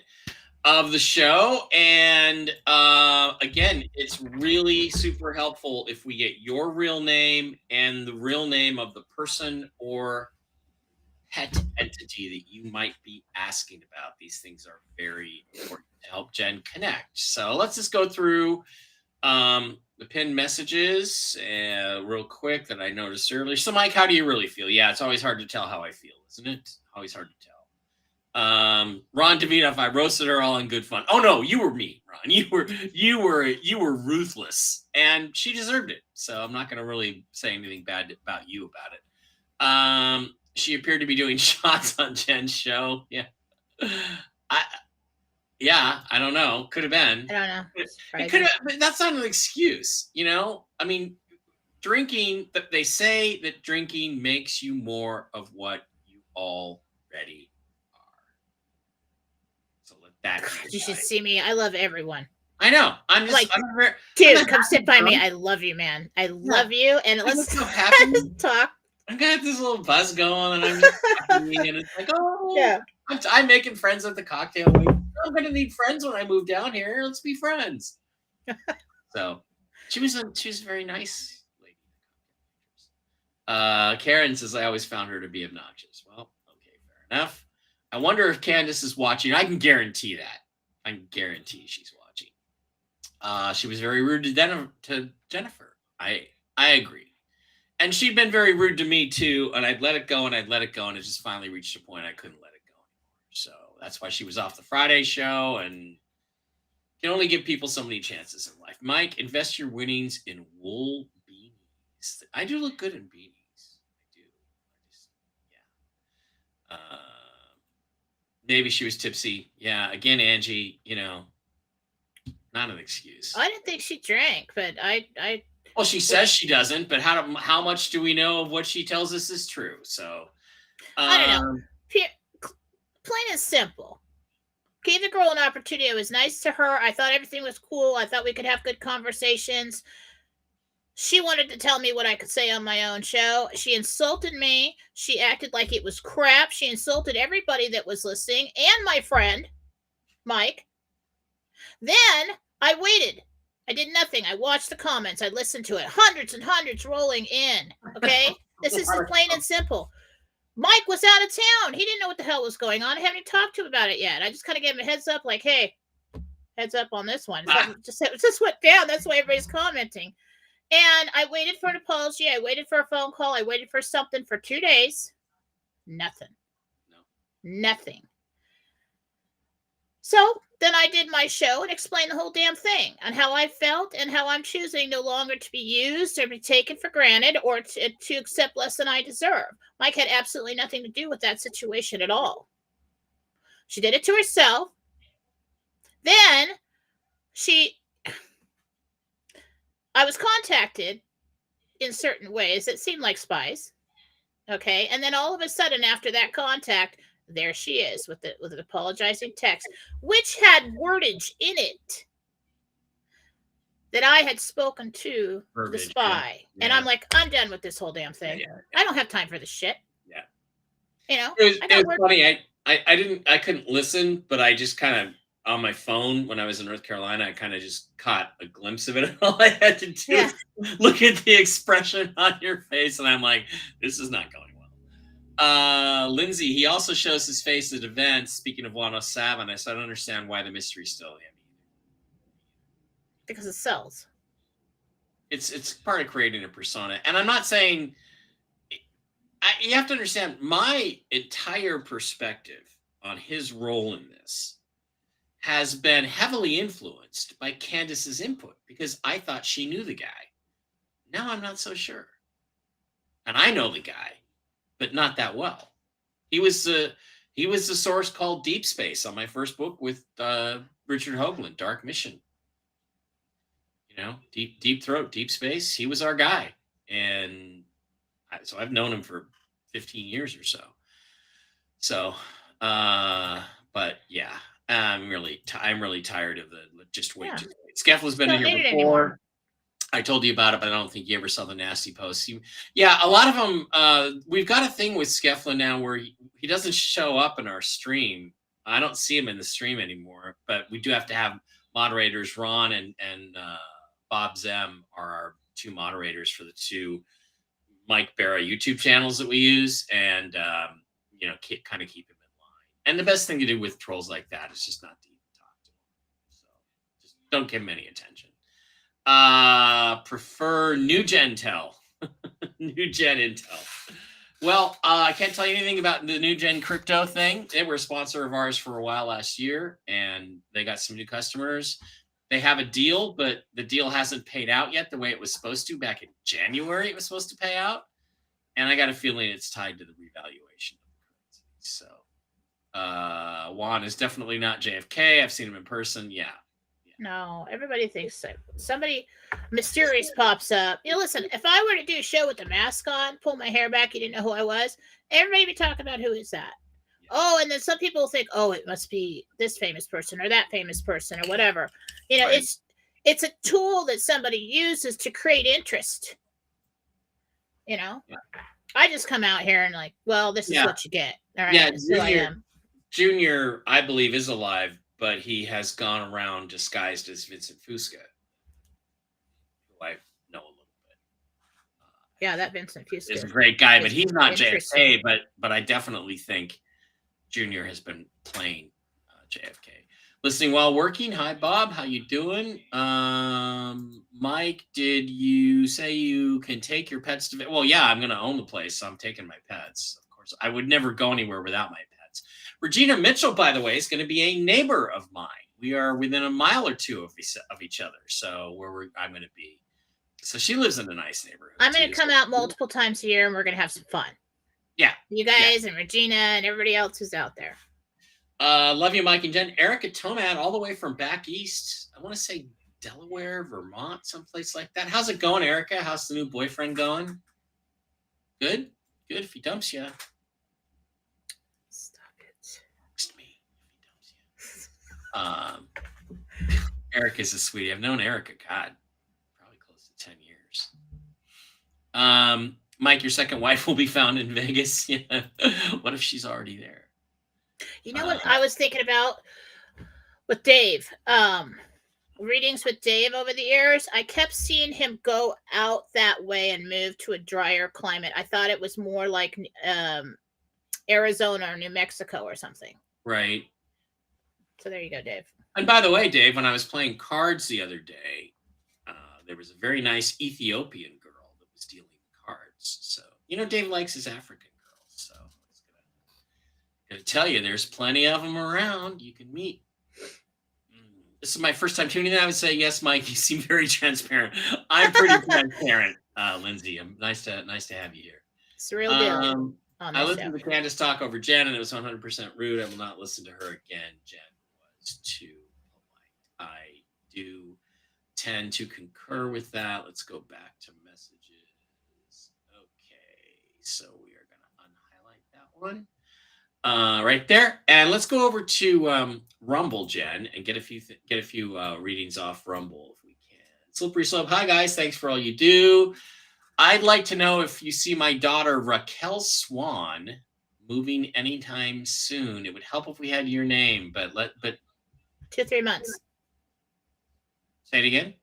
of the show. And again, it's really super helpful if we get your real name and the real name of the person or pet entity that you might be asking about. These things are very important to help Jen connect. So let's just go through the pinned messages real quick that I noticed earlier. So Mike, how do you really feel? Yeah, it's always hard to tell how I feel, isn't it? Always hard to tell. Ron Davina, I roasted her all in good fun. Oh no, you were mean, Ron. You were ruthless, and she deserved it. So I'm not going to really say anything bad about you about it. She appeared to be doing shots on Jen's show. Yeah, I don't know. Could have been. I don't know. It could have, but that's not an excuse, you know? I mean, drinking, they say that drinking makes you more of what you already are. So let that God, you should see me. I love everyone. I know. I'm just like, I'm dude, come sit by me. I love you, man. I love you. And let's talk. I've got this little buzz going, and I'm just talking, and it's like, oh, yeah. I'm making friends at the cocktail week. I'm going to need friends when I move down here. Let's be friends. So she was a very nice lady. Karen says, I always found her to be obnoxious. Well, okay, fair enough. I wonder if Candace is watching. I can guarantee that. I can guarantee she's watching. She was very rude to Jennifer. I agree. And she'd been very rude to me too, and I'd let it go, and it just finally reached a point I couldn't let it go anymore. So that's why she was off the Friday show, and you can only give people so many chances in life. Mike, invest your winnings in wool beanies. I do look good in beanies. I do. Maybe she was tipsy. Yeah, again, Angie, not an excuse. I didn't think she drank, but I well, she says she doesn't, but how much do we know of what she tells us is true? So I don't know. Plain and simple. Gave the girl an opportunity. I was nice to her. I thought everything was cool. I thought we could have good conversations. She wanted to tell me what I could say on my own show. She insulted me. She acted like it was crap. She insulted everybody that was listening and my friend, Mike. Then I waited. I did nothing. I watched the comments. I listened to it. Hundreds and hundreds rolling in. Okay? This is plain and simple. Mike was out of town. He didn't know what the hell was going on. I haven't even talked to him about it yet. I just kind of gave him a heads up, like, hey, heads up on this one. It just went down. That's why everybody's commenting. And I waited for an apology. I waited for a phone call. I waited for something for 2 days. Nothing. No. Nothing. So then I did my show and explained the whole damn thing on how I felt and how I'm choosing no longer to be used or be taken for granted or to accept less than I deserve. Mike had absolutely nothing to do with that situation at all. She did it to herself. Then I was contacted in certain ways that seemed like spies. Okay. And then all of a sudden after that contact, there she is with an apologizing text, which had wordage in it that I had spoken to the spy. Yeah. And I'm like, I'm done with this whole damn thing. Yeah. I don't have time for this shit. Yeah. It was funny. I couldn't listen, but I just kind of on my phone when I was in North Carolina, I kind of just caught a glimpse of it. All I had to do was look at the expression on your face, and I'm like, this is not going well. Lindsay, he also shows his face at events. Speaking of Wanda Mack, so I don't understand why the mystery's still him. Because it sells. It's part of creating a persona, and I'm not saying. You have to understand my entire perspective on his role in this has been heavily influenced by Candace's input because I thought she knew the guy. Now I'm not so sure. And I know the guy, but not that well. He was the source called Deep Space on my first book with Richard Hoagland, Dark Mission. Deep Throat, Deep Space. He was our guy. And so I've known him for 15 years or so. So, but yeah, I'm really tired of the just wait. Skeffler's been in here before. Anymore. I told you about it, but I don't think you ever saw the nasty posts. A lot of them. We've got a thing with Skeffler now where he doesn't show up in our stream. I don't see him in the stream anymore, but we do have to have moderators. Ron and Bob Zem are our two moderators for the two Mike Barra YouTube channels that we use. And, kind of keep him in line. And the best thing to do with trolls like that is just not to even talk to them. So just don't give him any attention. Prefer new Jentel. New gen Intel. Well, I can't tell you anything about the new gen crypto thing. They were a sponsor of ours for a while last year, and they got some new customers. They have a deal, but the deal hasn't paid out yet the way it was supposed to. Back in January, it was supposed to pay out. And I got a feeling it's tied to the revaluation of the currency. So Juan is definitely not JFK. I've seen him in person. Yeah. No, everybody thinks so. Somebody mysterious pops up. Listen, if I were to do a show with the mask on, pull my hair back, you didn't know who I was, everybody would be talking about who is that. Yeah. Oh, and then some people think, oh, it must be this famous person or that famous person or whatever. Right. It's a tool that somebody uses to create interest. Yeah. I just come out here and like, well, this is what you get. All right. Yeah, Junior, I believe, is alive, but he has gone around disguised as Vincent Fusca, who I know a little bit. Yeah, that Vincent Fusca is a great guy, but he's not JFK. But I definitely think Junior has been playing JFK. Listening while working. Hi, Bob. How you doing? Mike, did you say you can take your pets to? Well, yeah, I'm going to own the place, so I'm taking my pets. Of course, I would never go anywhere without my pets. Regina Mitchell, by the way, is going to be a neighbor of mine. We are within a mile or two of each other, so I'm going to be. So she lives in a nice neighborhood. I'm going to come out multiple times a year, and we're going to have some fun. Yeah, you guys and Regina and everybody else who's out there. Love you, Mike and Jen. Erica Tomat, all the way from back east. I want to say Delaware, Vermont, someplace like that. How's it going, Erica? How's the new boyfriend going? Good? Good if he dumps you. Stop it. Text me if he dumps you. Erica's a sweetie. I've known Erica, God, probably close to 10 years. Mike, your second wife will be found in Vegas. Yeah. What if she's already there? You know what I was thinking about with Dave? Readings with Dave over the years. I kept seeing him go out that way and move to a drier climate. I thought it was more like Arizona or New Mexico or something. Right. So there you go, Dave. And by the way, Dave, when I was playing cards the other day, there was a very nice Ethiopian girl that was dealing cards. So, Dave likes his African girls. So I gotta tell you, there's plenty of them around you can meet. This is my first time tuning in. I would say yes, Mike. You seem very transparent. I'm pretty transparent, Lindsay. Nice to have you here. It's a real deal. I listened to Candace talk over Jen, and it was 100% rude. I will not listen to her again. Jen was too polite. I do tend to concur with that. Let's go back to messages. Okay, so we are going to unhighlight that one. Right there, and let's go over to Rumble, Jen, and get a few readings off Rumble if we can. Slippery Slope. Hi guys, thanks for all you do. I'd like to know if you see my daughter Raquel Swan moving anytime soon. It would help if we had your name, but 2-3 months. Say it again.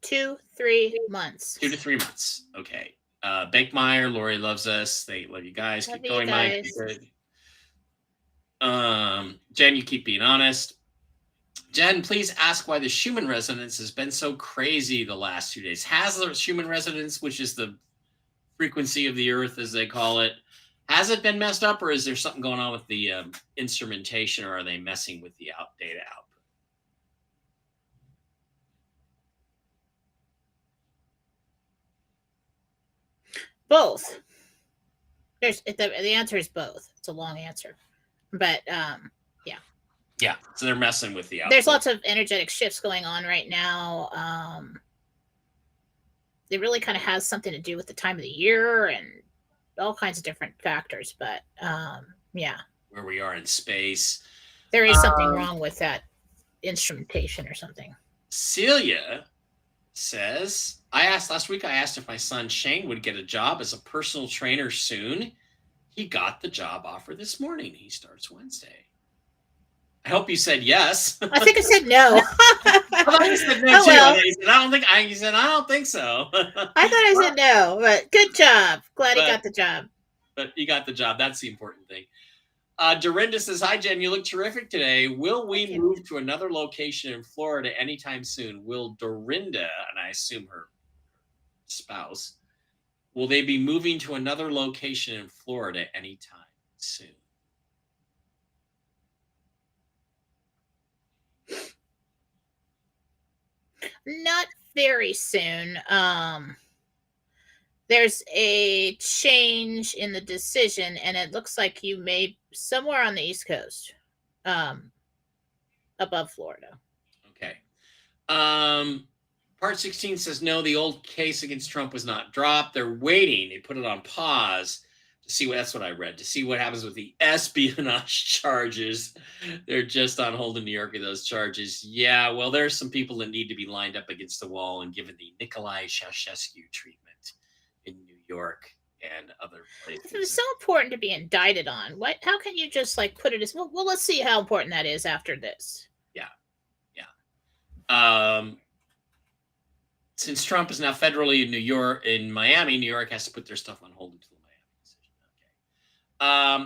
2-3 months. 2 to 3 months. Okay. Bakemeyer, Lori loves us. They love you guys. Keep going, Mike. Good. Jen, you keep being honest. Jen, please ask why the Schumann resonance has been so crazy the last 2 days. Has the Schumann resonance, which is the frequency of the earth as they call it, has it been messed up, or is there something going on with the instrumentation, or are they messing with the data output? Both. The answer is both. It's a long answer. But yeah, so they're messing with the output. There's lots of energetic shifts going on right now. It really kind of has something to do with the time of the year and all kinds of different factors. But yeah, where we are in space, there is something wrong with that instrumentation or something. Celia says, I asked if my son Shane would get a job as a personal trainer soon. He got the job offer this morning. He starts Wednesday. I hope you said yes. I think I said no. I thought you said no too. Well. He said, I don't think so. I thought I said no, but good job. Glad he got the job. But he got the job. That's the important thing. Dorinda says, hi, Jen, you look terrific today. Will we Thank you. move to another location in Florida anytime soon? Will Dorinda, and I assume her spouse, will they be moving to another location in Florida anytime soon? Not very soon. There's a change in the decision, and it looks like you may somewhere on the East Coast, above Florida. Okay. Part 16 says, no, the old case against Trump was not dropped. They're waiting. They put it on pause to see what, that's what I read, to see what happens with the espionage charges. They're just on hold in New York with those charges. Yeah, well, there's some people that need to be lined up against the wall and given the Nikolai Ceausescu treatment in New York and other places. It was so important to be indicted on. What? How can you just like put it as well? Let's see how important that is after this. Yeah. Since Trump is now federally in Miami, New York has to put their stuff on hold until the Miami decision.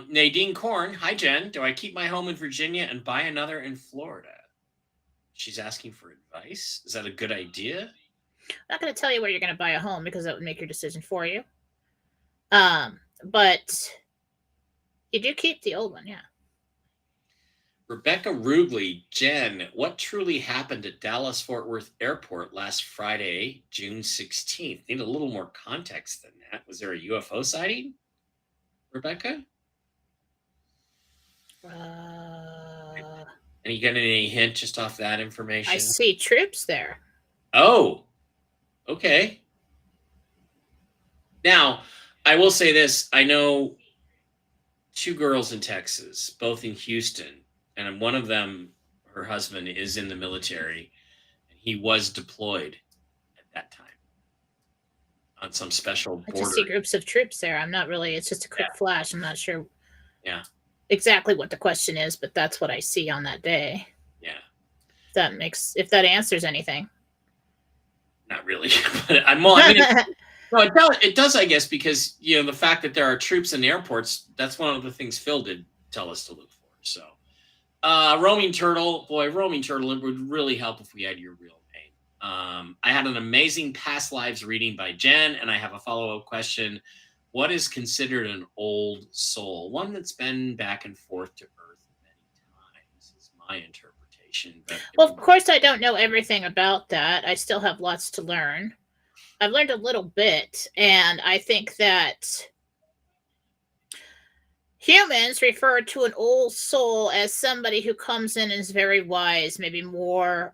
Okay. Nadine Korn, hi Jen. Do I keep my home in Virginia and buy another in Florida? She's asking for advice. Is that a good idea? I'm not going to tell you where you're going to buy a home because that would make your decision for you. But you do keep the old one, yeah. Rebecca Rugley, Jen, what truly happened at Dallas-Fort Worth Airport last Friday, June 16th? Need a little more context than that. Was there a UFO sighting, Rebecca? And you got any hint just off that information? I see troops there. Oh, okay. Now, I will say this. I know two girls in Texas, both in Houston, and one of them, her husband, is in the military. And he was deployed at that time on some special border. I just see groups of troops there. I'm not really, it's just a quick flash. I'm not sure exactly what the question is, but that's what I see on that day. Yeah. If that answers anything. Not really. But it does, I guess, because, the fact that there are troops in the airports, that's one of the things Phil did tell us to look for. So, Roaming Turtle, it would really help if we had your real name. I had an amazing past lives reading by Jen, and I have a follow-up question. What is considered an old soul? One that's been back and forth to Earth many times is my interpretation. Well, of course, I don't know everything about that. I still have lots to learn. I've learned a little bit, and I think that humans refer to an old soul as somebody who comes in and is very wise, maybe more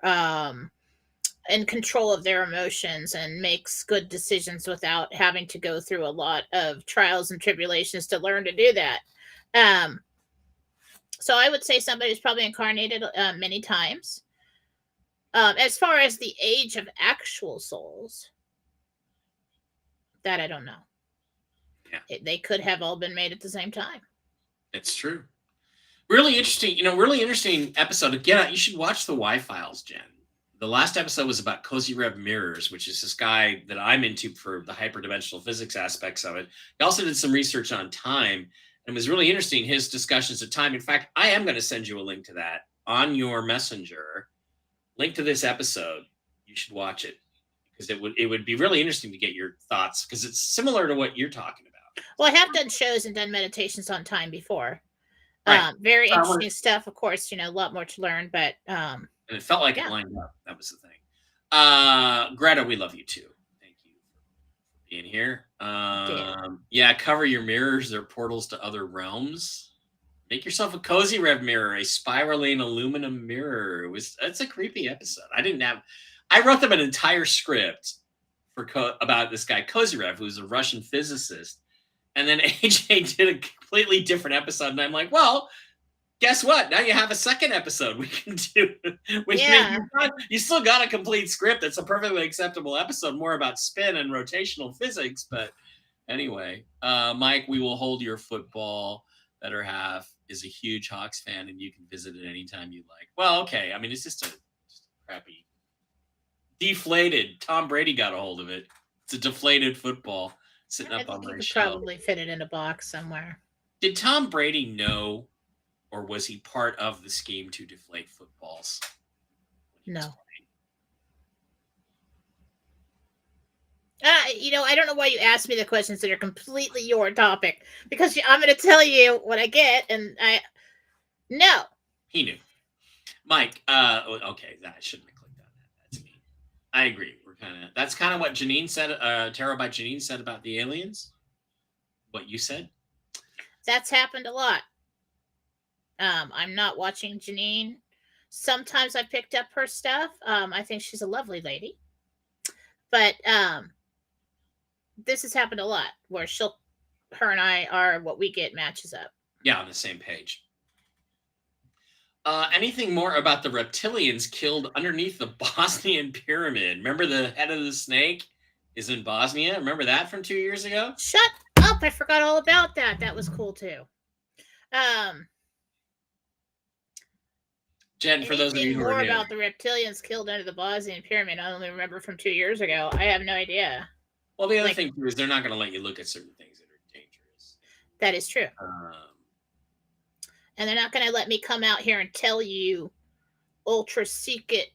in control of their emotions and makes good decisions without having to go through a lot of trials and tribulations to learn to do that. So I would say somebody who's probably incarnated many times. As far as the age of actual souls, that I don't know. Yeah. They could have all been made at the same time. It's true. Really interesting episode. Again, you should watch the Y-Files, Jen. The last episode was about Cozy Rev Mirrors, which is this guy that I'm into for the hyperdimensional physics aspects of it. He also did some research on time, and it was really interesting, his discussions of time. In fact, I am going to send you a link to that on your messenger. Link to this episode. You should watch it because it would be really interesting to get your thoughts because it's similar to what you're talking about. Well, I have done shows and done meditations on time before. Right. Very interesting stuff. Of course, a lot more to learn, but and it felt like it lined up. That was the thing. Greta, we love you too. Thank you for being here. Cover your mirrors. They're portals to other realms. Make yourself a Cozy Rev mirror, a spiraling aluminum mirror. That's a creepy episode. I wrote them an entire script about this guy, Cozy Rev, who's a Russian physicist. And then AJ did a completely different episode. And I'm like, well, guess what? Now you have a second episode we can do. You still got a complete script. It's a perfectly acceptable episode, more about spin and rotational physics. But anyway, Mike, we will hold your football. Better half is a huge Hawks fan, and you can visit it anytime you like. Well, okay. I mean, it's just a crappy, deflated. Tom Brady got a hold of it. It's a deflated football sitting up on my shelf. Probably fit it in a box somewhere. Did Tom Brady know or was he part of the scheme to deflate footballs? No. I don't know why you asked me the questions that are completely your topic, because I'm going to tell you what I get, and no. He knew. Mike, okay, I shouldn't have clicked on that. That's me. I agree. That's kind of what Janine said, Terabyte Janine said about the aliens. What you said? That's happened a lot. I'm not watching Janine. Sometimes I picked up her stuff. I think she's a lovely lady. But this has happened a lot where her and I are what we get matches up. Yeah, on the same page. Anything more about the reptilians killed underneath the Bosnian pyramid? Remember the head of the snake is in Bosnia? Remember that from 2 years ago? Shut up! I forgot all about that. That was cool too. Jen, for those of you who are new, about the reptilians killed under the Bosnian pyramid, I only remember from 2 years ago. I have no idea. Well, the other thing too is they're not going to let you look at certain things that are dangerous. That is true. And they're not going to let me come out here and tell you ultra secret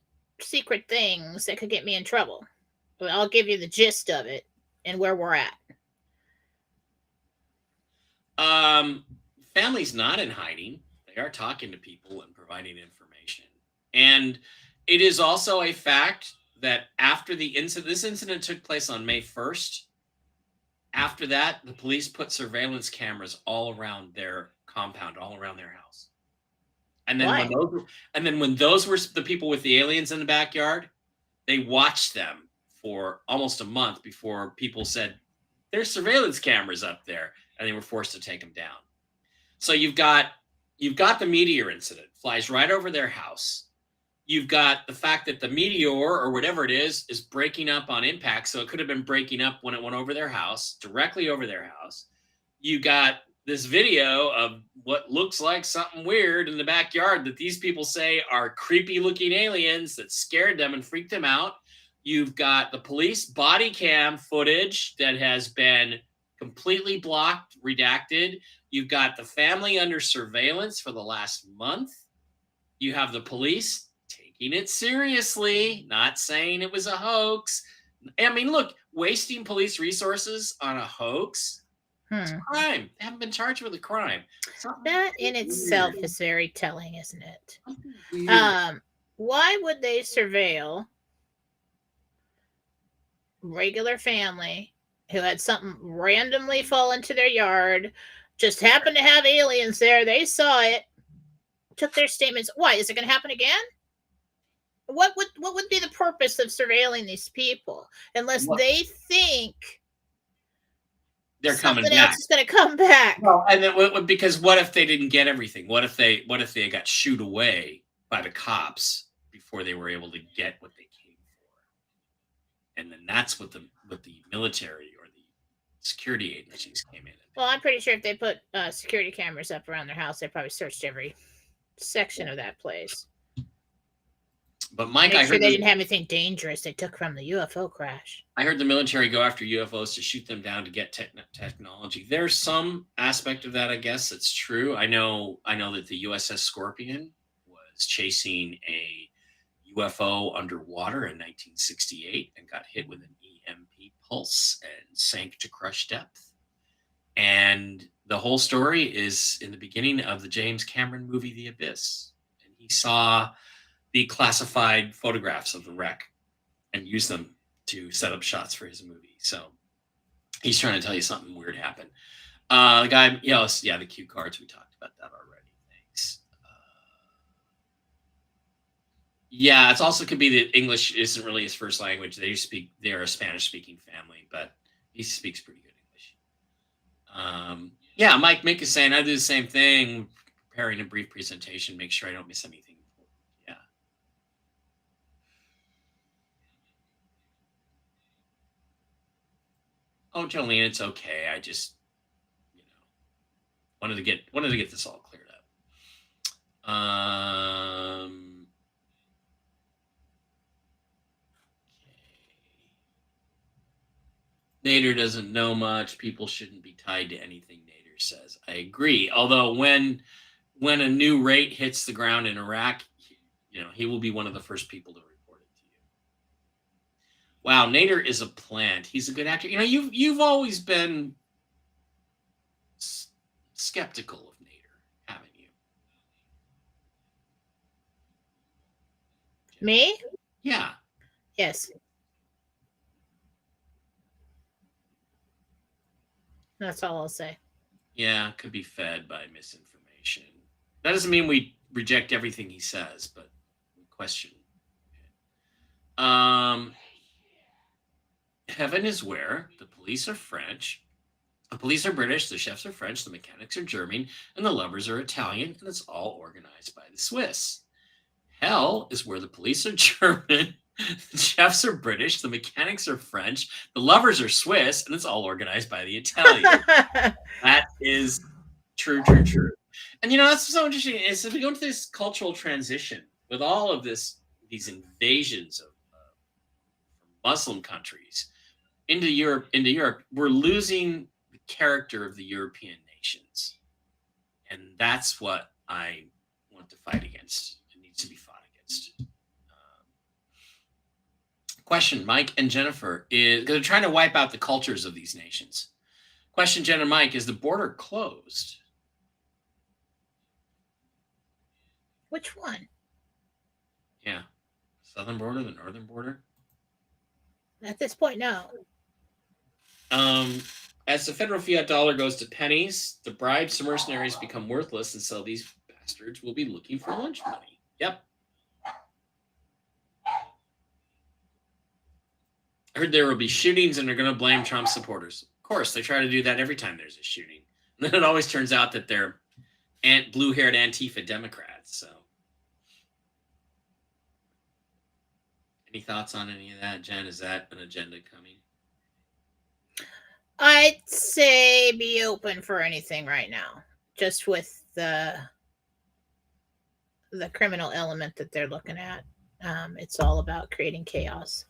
things that could get me in trouble. But I'll give you the gist of it and where we're at. Family's not in hiding. They are talking to people and providing information. And it is also a fact that after the incident, this incident took place on May 1st. After that, the police put surveillance cameras all around their compound, all around their house. And then when those were the people with the aliens in the backyard, they watched them for almost a month before people said, there's surveillance cameras up there, and they were forced to take them down. So you've got the meteor incident, flies right over their house. You've got the fact that the meteor or whatever it is breaking up on impact. So it could have been breaking up when it went over their house, directly over their house. You got this video of what looks like something weird in the backyard that these people say are creepy looking aliens that scared them and freaked them out. You've got the police body cam footage that has been completely blocked, redacted. You've got the family under surveillance for the last month. You have the police taking it seriously, not saying it was a hoax. I mean, look, wasting police resources on a hoax, it's a crime. They haven't been charged with a crime. That in itself is very telling, isn't it? Why would they surveil regular family who had something randomly fall into their yard, just happened to have aliens there, they saw it, took their statements? Why? Is it going to happen again? What would be the purpose of surveilling these people unless they think they're coming something back? Else is going to come back. Well, and then because what if they didn't get everything? What if they got shooed away by the cops before they were able to get what they came for? And then that's what the military or the security agencies came in. Well, I'm pretty sure if they put security cameras up around their house, they probably searched every section of that place. But Mike, I heard they didn't have anything dangerous they took from the UFO crash. I heard the military go after UFOs to shoot them down to get technology. There's some aspect of that, I guess, that's true. I know that the USS Scorpion was chasing a UFO underwater in 1968 and got hit with an EMP pulse and sank to crush depth. And the whole story is in the beginning of the James Cameron movie, The Abyss. And he saw the classified photographs of the wreck and used them to set up shots for his movie. So he's trying to tell you something weird happened. The guy, the cue cards, we talked about that already. Thanks. It also could be that English isn't really his first language. They're a Spanish-speaking family, but he speaks pretty good English. Mike Mick is saying, I do the same thing, preparing a brief presentation, make sure I don't miss anything. Oh, Jolene, it's okay. I just, wanted to get this all cleared up. Nader doesn't know much. People shouldn't be tied to anything Nader says. I agree. Although when when a new rate hits the ground in Iraq, he will be one of the first people to report it to you. Wow, Nader is a plant. He's a good actor. You've always been skeptical of Nader, haven't you? Me? Yeah. Yes. That's all I'll say. Yeah, could be fed by misinformation. That doesn't mean we reject everything he says, but we question. Heaven is where the police are French. The police are British, the chefs are French, the mechanics are German, and the lovers are Italian, and it's all organized by the Swiss. Hell is where the police are German, the chefs are British, the mechanics are French, the lovers are Swiss, and it's all organized by the Italians. That is true. And that's so interesting is we go into this cultural transition with all of these invasions of Muslim countries into Europe. We're losing the character of the European nations, and that's what I want to fight against. It needs to be fought against. Question, Mike and Jennifer, is they're trying to wipe out the cultures of these nations. Question, Jen and Mike, is the border closed? Which one? Yeah. Southern border, the northern border? At this point, no. As the federal fiat dollar goes to pennies, the bribes to mercenaries become worthless, and so these bastards will be looking for lunch money. Yep. I heard there will be shootings, and they're going to blame Trump supporters. Of course, they try to do that every time there's a shooting. And then it always turns out that they're blue-haired Antifa Democrats. So, any thoughts on any of that, Jen? Is that an agenda coming? I'd say be open for anything right now, just with the criminal element that they're looking at. It's all about creating chaos.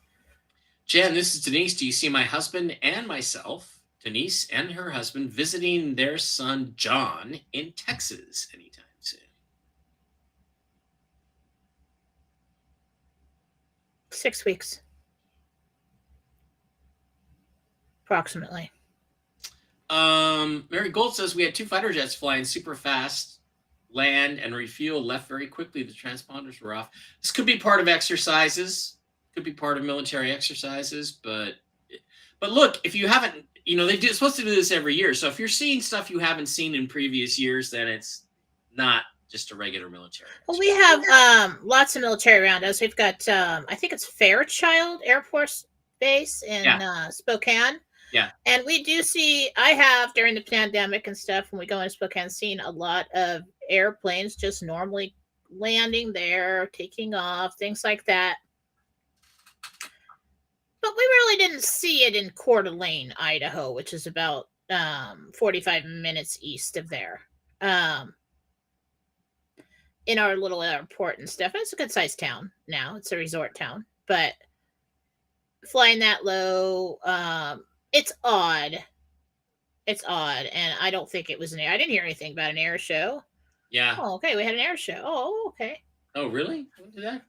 Jen, this is Denise. Do you see my husband and myself, Denise and her husband, visiting their son John in Texas anytime soon? 6 weeks. Approximately. Mary Gold says we had 2 fighter jets flying super fast, land and refuel, left very quickly. The transponders were off. This could be part of exercises, could be part of military exercises, but look, if you haven't, they're supposed to do this every year. So if you're seeing stuff you haven't seen in previous years, then it's not just a regular military. Well, we have lots of military around us. We've got, I think it's Fairchild Air Force Base in Spokane. Yeah. And we do see, I have during the pandemic and stuff, when we go into Spokane, seen a lot of airplanes just normally landing there, taking off, things like that. But we really didn't see it in Coeur d'Alene, Idaho, which is about 45 minutes east of there. In our little airport and stuff. It's a good sized town now. It's a resort town. But flying that low, it's odd. It's odd. And I don't think it was I didn't hear anything about an air show. Yeah. Oh, okay. We had an air show. Oh, okay. Oh, really? Yeah.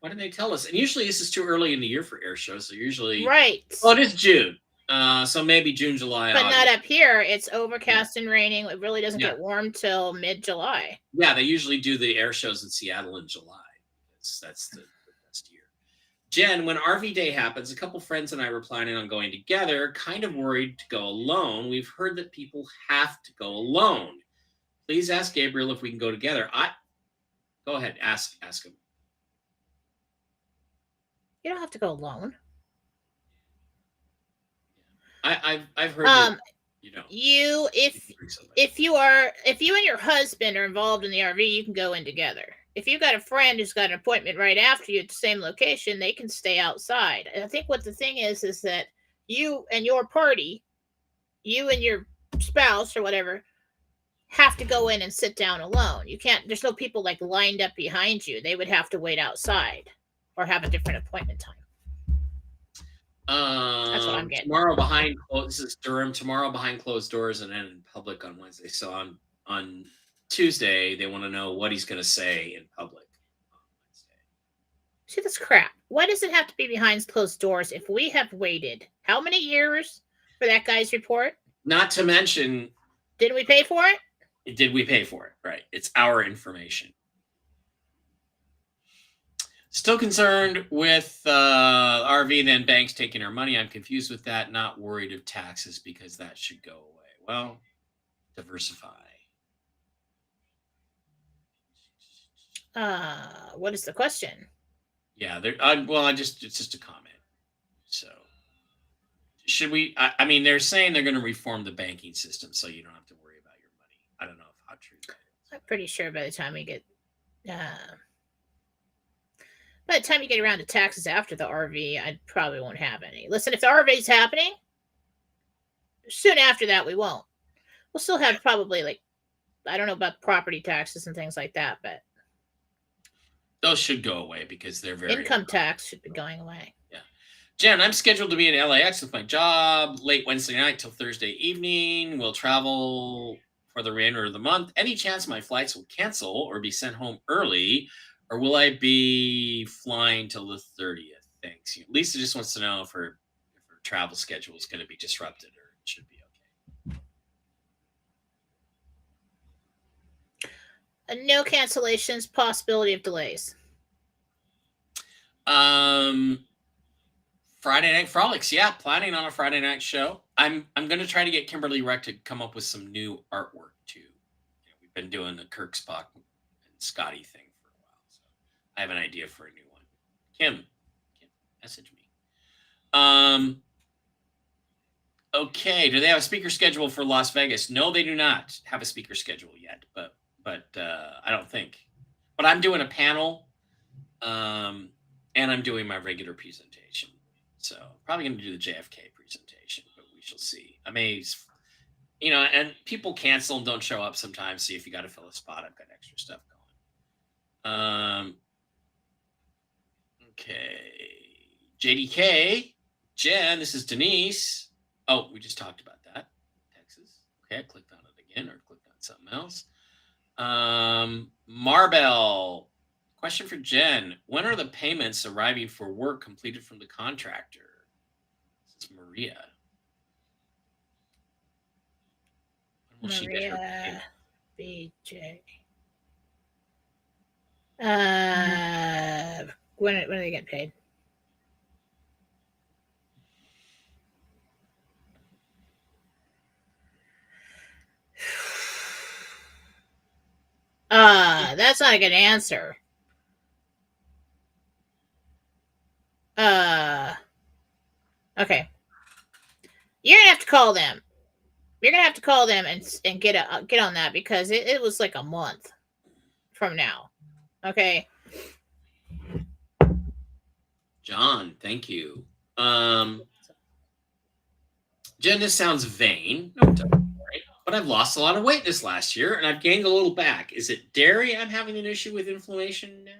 Why didn't they tell us? And usually this is too early in the year for air shows. So usually. Right. Well, it is June. So maybe June, July. But August. not up here. It's overcast and raining. It really doesn't get warm till mid-July. Yeah, they usually do the air shows in Seattle in July. That's the best year. Jen, when RV Day happens, a couple friends and I were planning on going together, kind of worried to go alone. We've heard that people have to go alone. Please ask Gabriel if we can go together. Go ahead, ask him. You don't have to go alone. I've heard that, if you and your husband are involved in the RV, you can go in together. If you've got a friend who's got an appointment right after you at the same location, they can stay outside. And I think what the thing is that you and your party, you and your spouse or whatever, have to go in and sit down alone. You can't, there's no people like lined up behind you. They would have to wait outside or have a different appointment time. That's what I'm getting. This is Durham. Tomorrow behind closed doors and then in public on Wednesday. So on Tuesday. They want to know what he's going to say in public on Wednesday. See, this crap. Why does it have to be behind closed doors if we have waited how many years for that guy's report? Not to mention, didn't we pay for it? Did we pay for it? Right. It's our information. Still concerned with RV and then banks taking our money. I'm confused with that. Not worried of taxes because that should go away. Well, diversify. What is the question? Yeah, it's just a comment. So, should we? I mean, they're saying they're going to reform the banking system so you don't have to worry about your money. I don't know how true that is. I'm pretty sure by the time we get, around to taxes after the RV, I probably won't have any. Listen, if the RV is happening, soon after that, we won't. We'll still have probably I don't know about property taxes and things like that, but those should go away because they're very income tax should be going away. Yeah. Jen, I'm scheduled to be in LAX with my job late Wednesday night till Thursday evening. We'll travel for the remainder of the month. Any chance my flights will cancel or be sent home early, or will I be flying till the 30th? Thanks. Lisa just wants to know if her travel schedule is going to be disrupted or it should be okay. No cancellations, possibility of delays. Friday Night Frolics. Yeah, planning on a Friday night show. I'm going to try to get Kimberly Reck to come up with some new artwork too. We've been doing the Kirk, Spock, and Scotty thing for a while, so I have an idea for a new one. Kim, message me. Okay. Do they have a speaker schedule for Las Vegas? No, they do not have a speaker schedule yet, but I don't think. But I'm doing a panel, and I'm doing my regular presentation. So probably going to do the JFK presentation, but we shall see. I may, and people cancel and don't show up sometimes. See if you got to fill a spot. I've got extra stuff going. Okay. JDK, Jen, this is Denise. Oh, we just talked about that. Texas. Okay, I clicked on it again or clicked on something else. Marbell, question for Jen. When are the payments arriving for work completed from the contractor? This is Maria. When will she get her payment? BJ. When do they get paid? That's not a good answer. Okay. You're gonna have to call them. You're gonna have to call them and get on that because it was like a month from now. Okay. John, thank you. Jen, this sounds vain. No, it doesn't, right? But I've lost a lot of weight this last year, and I've gained a little back. Is it dairy I'm having an issue with inflammation now?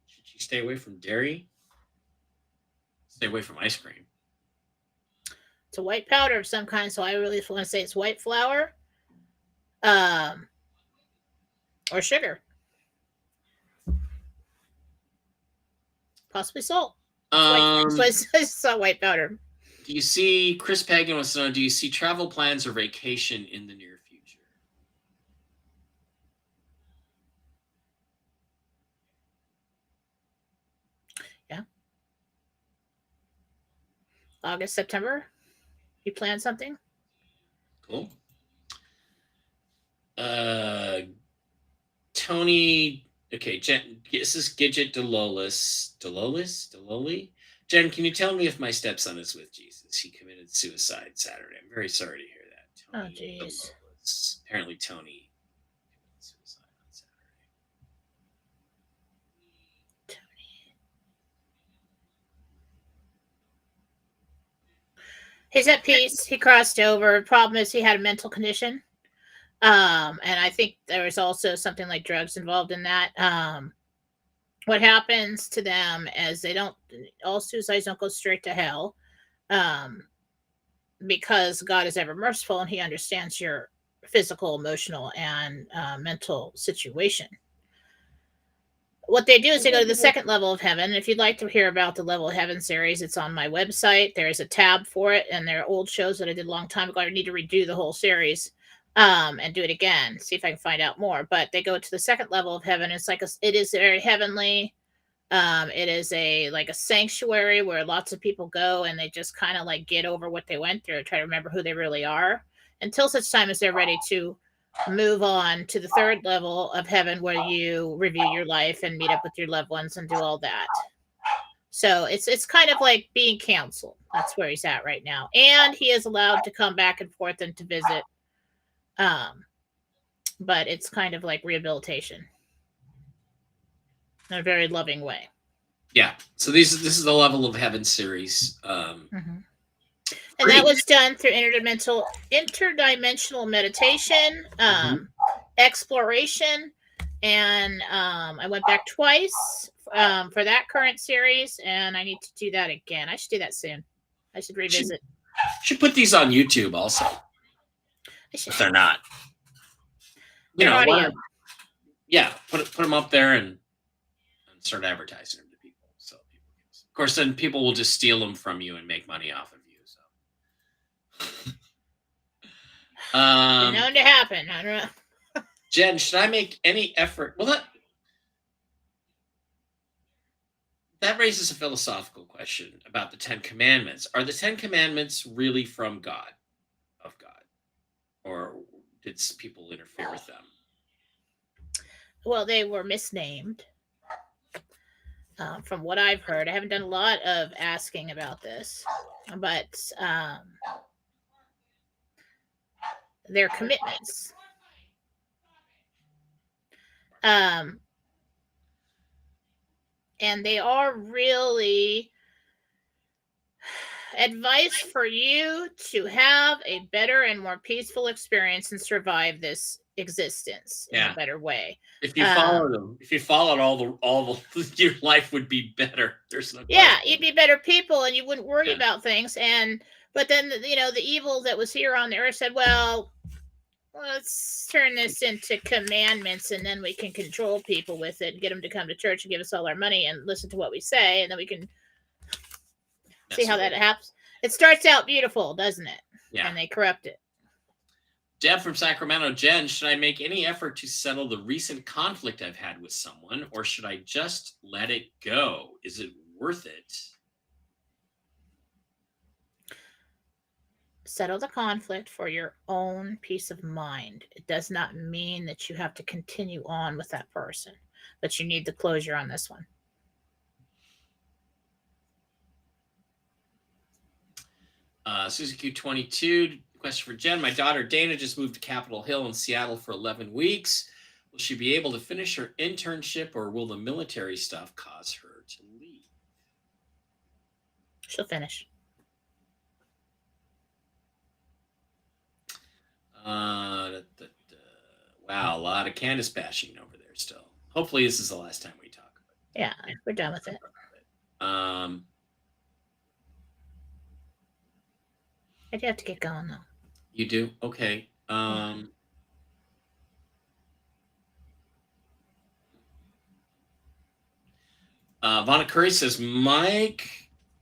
Should she stay away from dairy? Stay away from ice cream. It's a white powder of some kind, so I really want to say it's white flour, or sugar, possibly salt. It's white powder. Do you see, Chris Pagan wants to know, do you see travel plans or vacation in the near future? Yeah. August, September? You plan something? Cool. Tony, okay, Jen, this is Gidget Deloli? Jen, can you tell me if my stepson is with Jesus? He committed suicide Saturday. I'm very sorry to hear that. Tony, oh, jeez. Apparently, Tony committed suicide on Saturday. Tony. He's at peace. He crossed over. Problem is, he had a mental condition. And I think there was also something like drugs involved in that. What happens to them is all suicides don't go straight to hell, because God is ever merciful and he understands your physical, emotional, and mental situation. What they do is they go to the second level of heaven. If you'd like to hear about the Level of Heaven series, it's on my website. There is a tab for it, and there are old shows that I did a long time ago. I need to redo the whole series and do it again, see if I can find out more. But they go to the second level of heaven. It's like it is very heavenly. It is like a sanctuary where lots of people go and they just kind of like get over what they went through, try to remember who they really are, until such time as they're ready to move on to the third level of heaven, where you review your life and meet up with your loved ones and do all that. So it's kind of like being counseled. That's where he's at right now, and he is allowed to come back and forth and to visit. But it's kind of like rehabilitation in a very loving way. Yeah. So this is the Level of Heaven series. And that was done through interdimensional meditation, exploration, and I went back twice for that current series, and I need to do that again. I should do that soon. I should revisit. Should put these on YouTube also. If they're not, audio. Put them up there and start advertising them to people. So, of course, then people will just steal them from you and make money off of you. So, known to happen. I don't know. Jen, should I make any effort? Well, that raises a philosophical question about the 10 Commandments. Are the 10 Commandments really from God, of God, or did people interfere with them? Well, they were misnamed. From what I've heard, I haven't done a lot of asking about this, but their commitments. And they are really advice for you to have a better and more peaceful experience and survive this existence in a better way. If you follow them, if you followed all the your life would be better. There's no you'd be better people and you wouldn't worry about things. But then the evil that was here on the earth said, well, let's turn this into commandments, and then we can control people with it and get them to come to church and give us all our money and listen to what we say, and then we can see how that happens. It starts out beautiful, doesn't it? Yeah. And they corrupt it. Deb from Sacramento. Jen, should I make any effort to settle the recent conflict I've had with someone, or should I just let it go? Is it worth it? Settle the conflict for your own peace of mind. It does not mean that you have to continue on with that person, but you need the closure on this one. Susie Q22, question for Jen. My daughter Dana just moved to Capitol Hill in Seattle for 11 weeks. Will she be able to finish her internship, or will the military stuff cause her to leave? She'll finish. Wow, a lot of Candace bashing over there still. Hopefully this is the last time we talk about it. Yeah, we're done with it. I do have to get going though. You do? Okay. Vonna Curry says, Mike,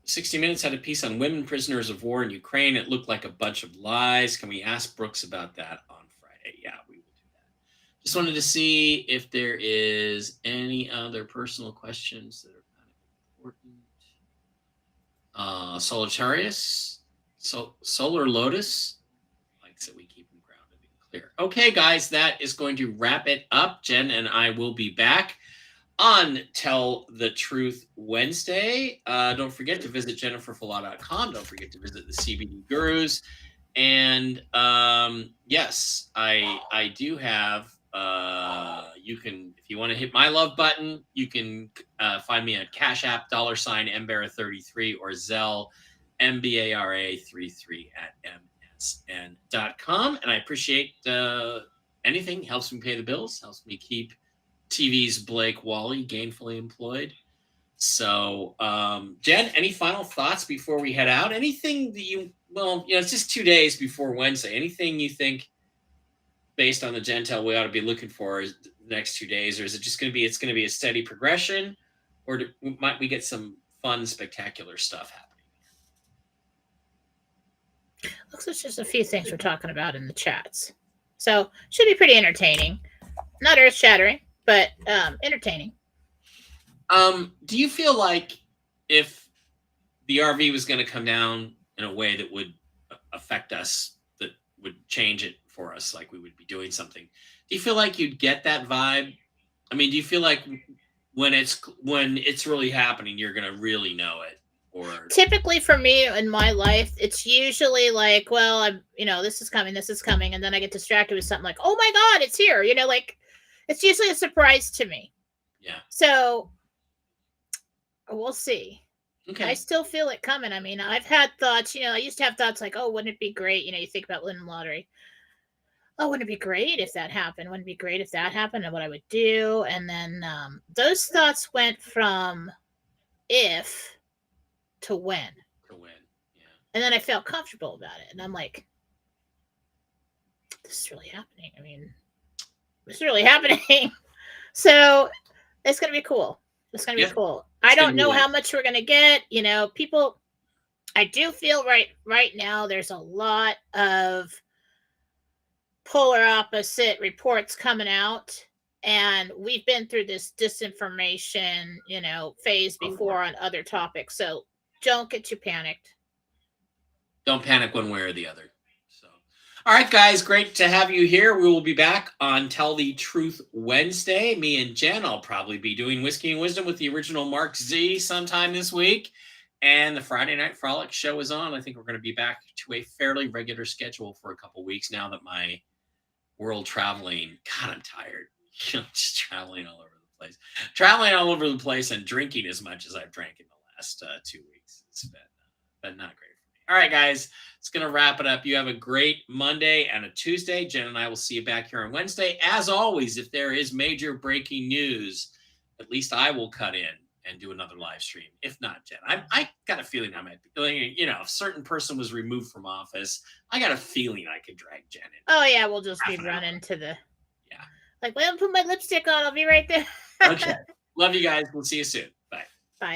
60 Minutes had a piece on women prisoners of war in Ukraine. It looked like a bunch of lies. Can we ask Brooks about that on Friday? Yeah, we will do that. Just wanted to see if there is any other personal questions that are kind of important. Solitarius, Solar Lotus, likes that we keep them grounded and clear. Okay, guys, that is going to wrap it up. Jen and I will be back on Tell the Truth Wednesday. Don't forget to visit jenniferfallah.com. Don't forget to visit the CBD Gurus. And yes, I do have, you can, if you want to hit my love button, you can find me at CashApp, $Mbara33, or Zelle, MBARA33 at msn.com. And I appreciate anything. Helps me pay the bills, helps me keep TV's Blake Wally gainfully employed. So, Jen, any final thoughts before we head out? Anything that it's just 2 days before Wednesday. Anything you think based on the Jentel we ought to be looking for the next 2 days, or is it just going to be a steady progression, or might we get some fun, spectacular stuff happening? Looks like just a few things we're talking about in the chats, so should be pretty entertaining. Not earth shattering, but entertaining. Do you feel like if the RV was going to come down in a way that would affect us, that would change it for us, like we would be doing something, do you feel like you'd get that vibe? I mean, do you feel like when it's really happening, you're going to really know it? Or typically for me in my life, it's usually like, well, I'm, this is coming, and then I get distracted with something like, oh my God, it's here. Like it's usually a surprise to me. Yeah. So we'll see. Okay. I still feel it coming. I mean, I've had thoughts, I used to have thoughts like, oh, wouldn't it be great? You think about winning the lottery. Oh, wouldn't it be great if that happened? Wouldn't it be great if that happened, and what I would do? And then those thoughts went from if to when. Yeah. And then I felt comfortable about it. And I'm like, this is really happening. I mean, this is really happening. So it's going to be cool. It's going to be cool. I don't know how much we're going to get. People, I do feel right now there's a lot of polar opposite reports coming out. And we've been through this disinformation, phase before on other topics. So don't get too panicked. Don't panic one way or the other. So, all right, guys, great to have you here. We will be back on Tell the Truth Wednesday. Me and Jen, I'll probably be doing Whiskey and Wisdom with the original Mark Z sometime this week. And the Friday Night Frolic show is on. I think we're going to be back to a fairly regular schedule for a couple weeks now that my world traveling, God, I'm tired. Just traveling all over the place. Traveling all over the place and drinking as much as I've drank in the last 2 weeks. It's been not great for me. All right, guys, it's going to wrap it up. You have a great Monday and a Tuesday. Jen and I will see you back here on Wednesday. As always, if there is major breaking news, at least I will cut in and do another live stream. If not, Jen, I got a feeling I might be doing, if a certain person was removed from office, I got a feeling I could drag Jen in. Oh, yeah, we'll just be running to the... Yeah. Like, well, put my lipstick on. I'll be right there. Okay. Love you guys. We'll see you soon.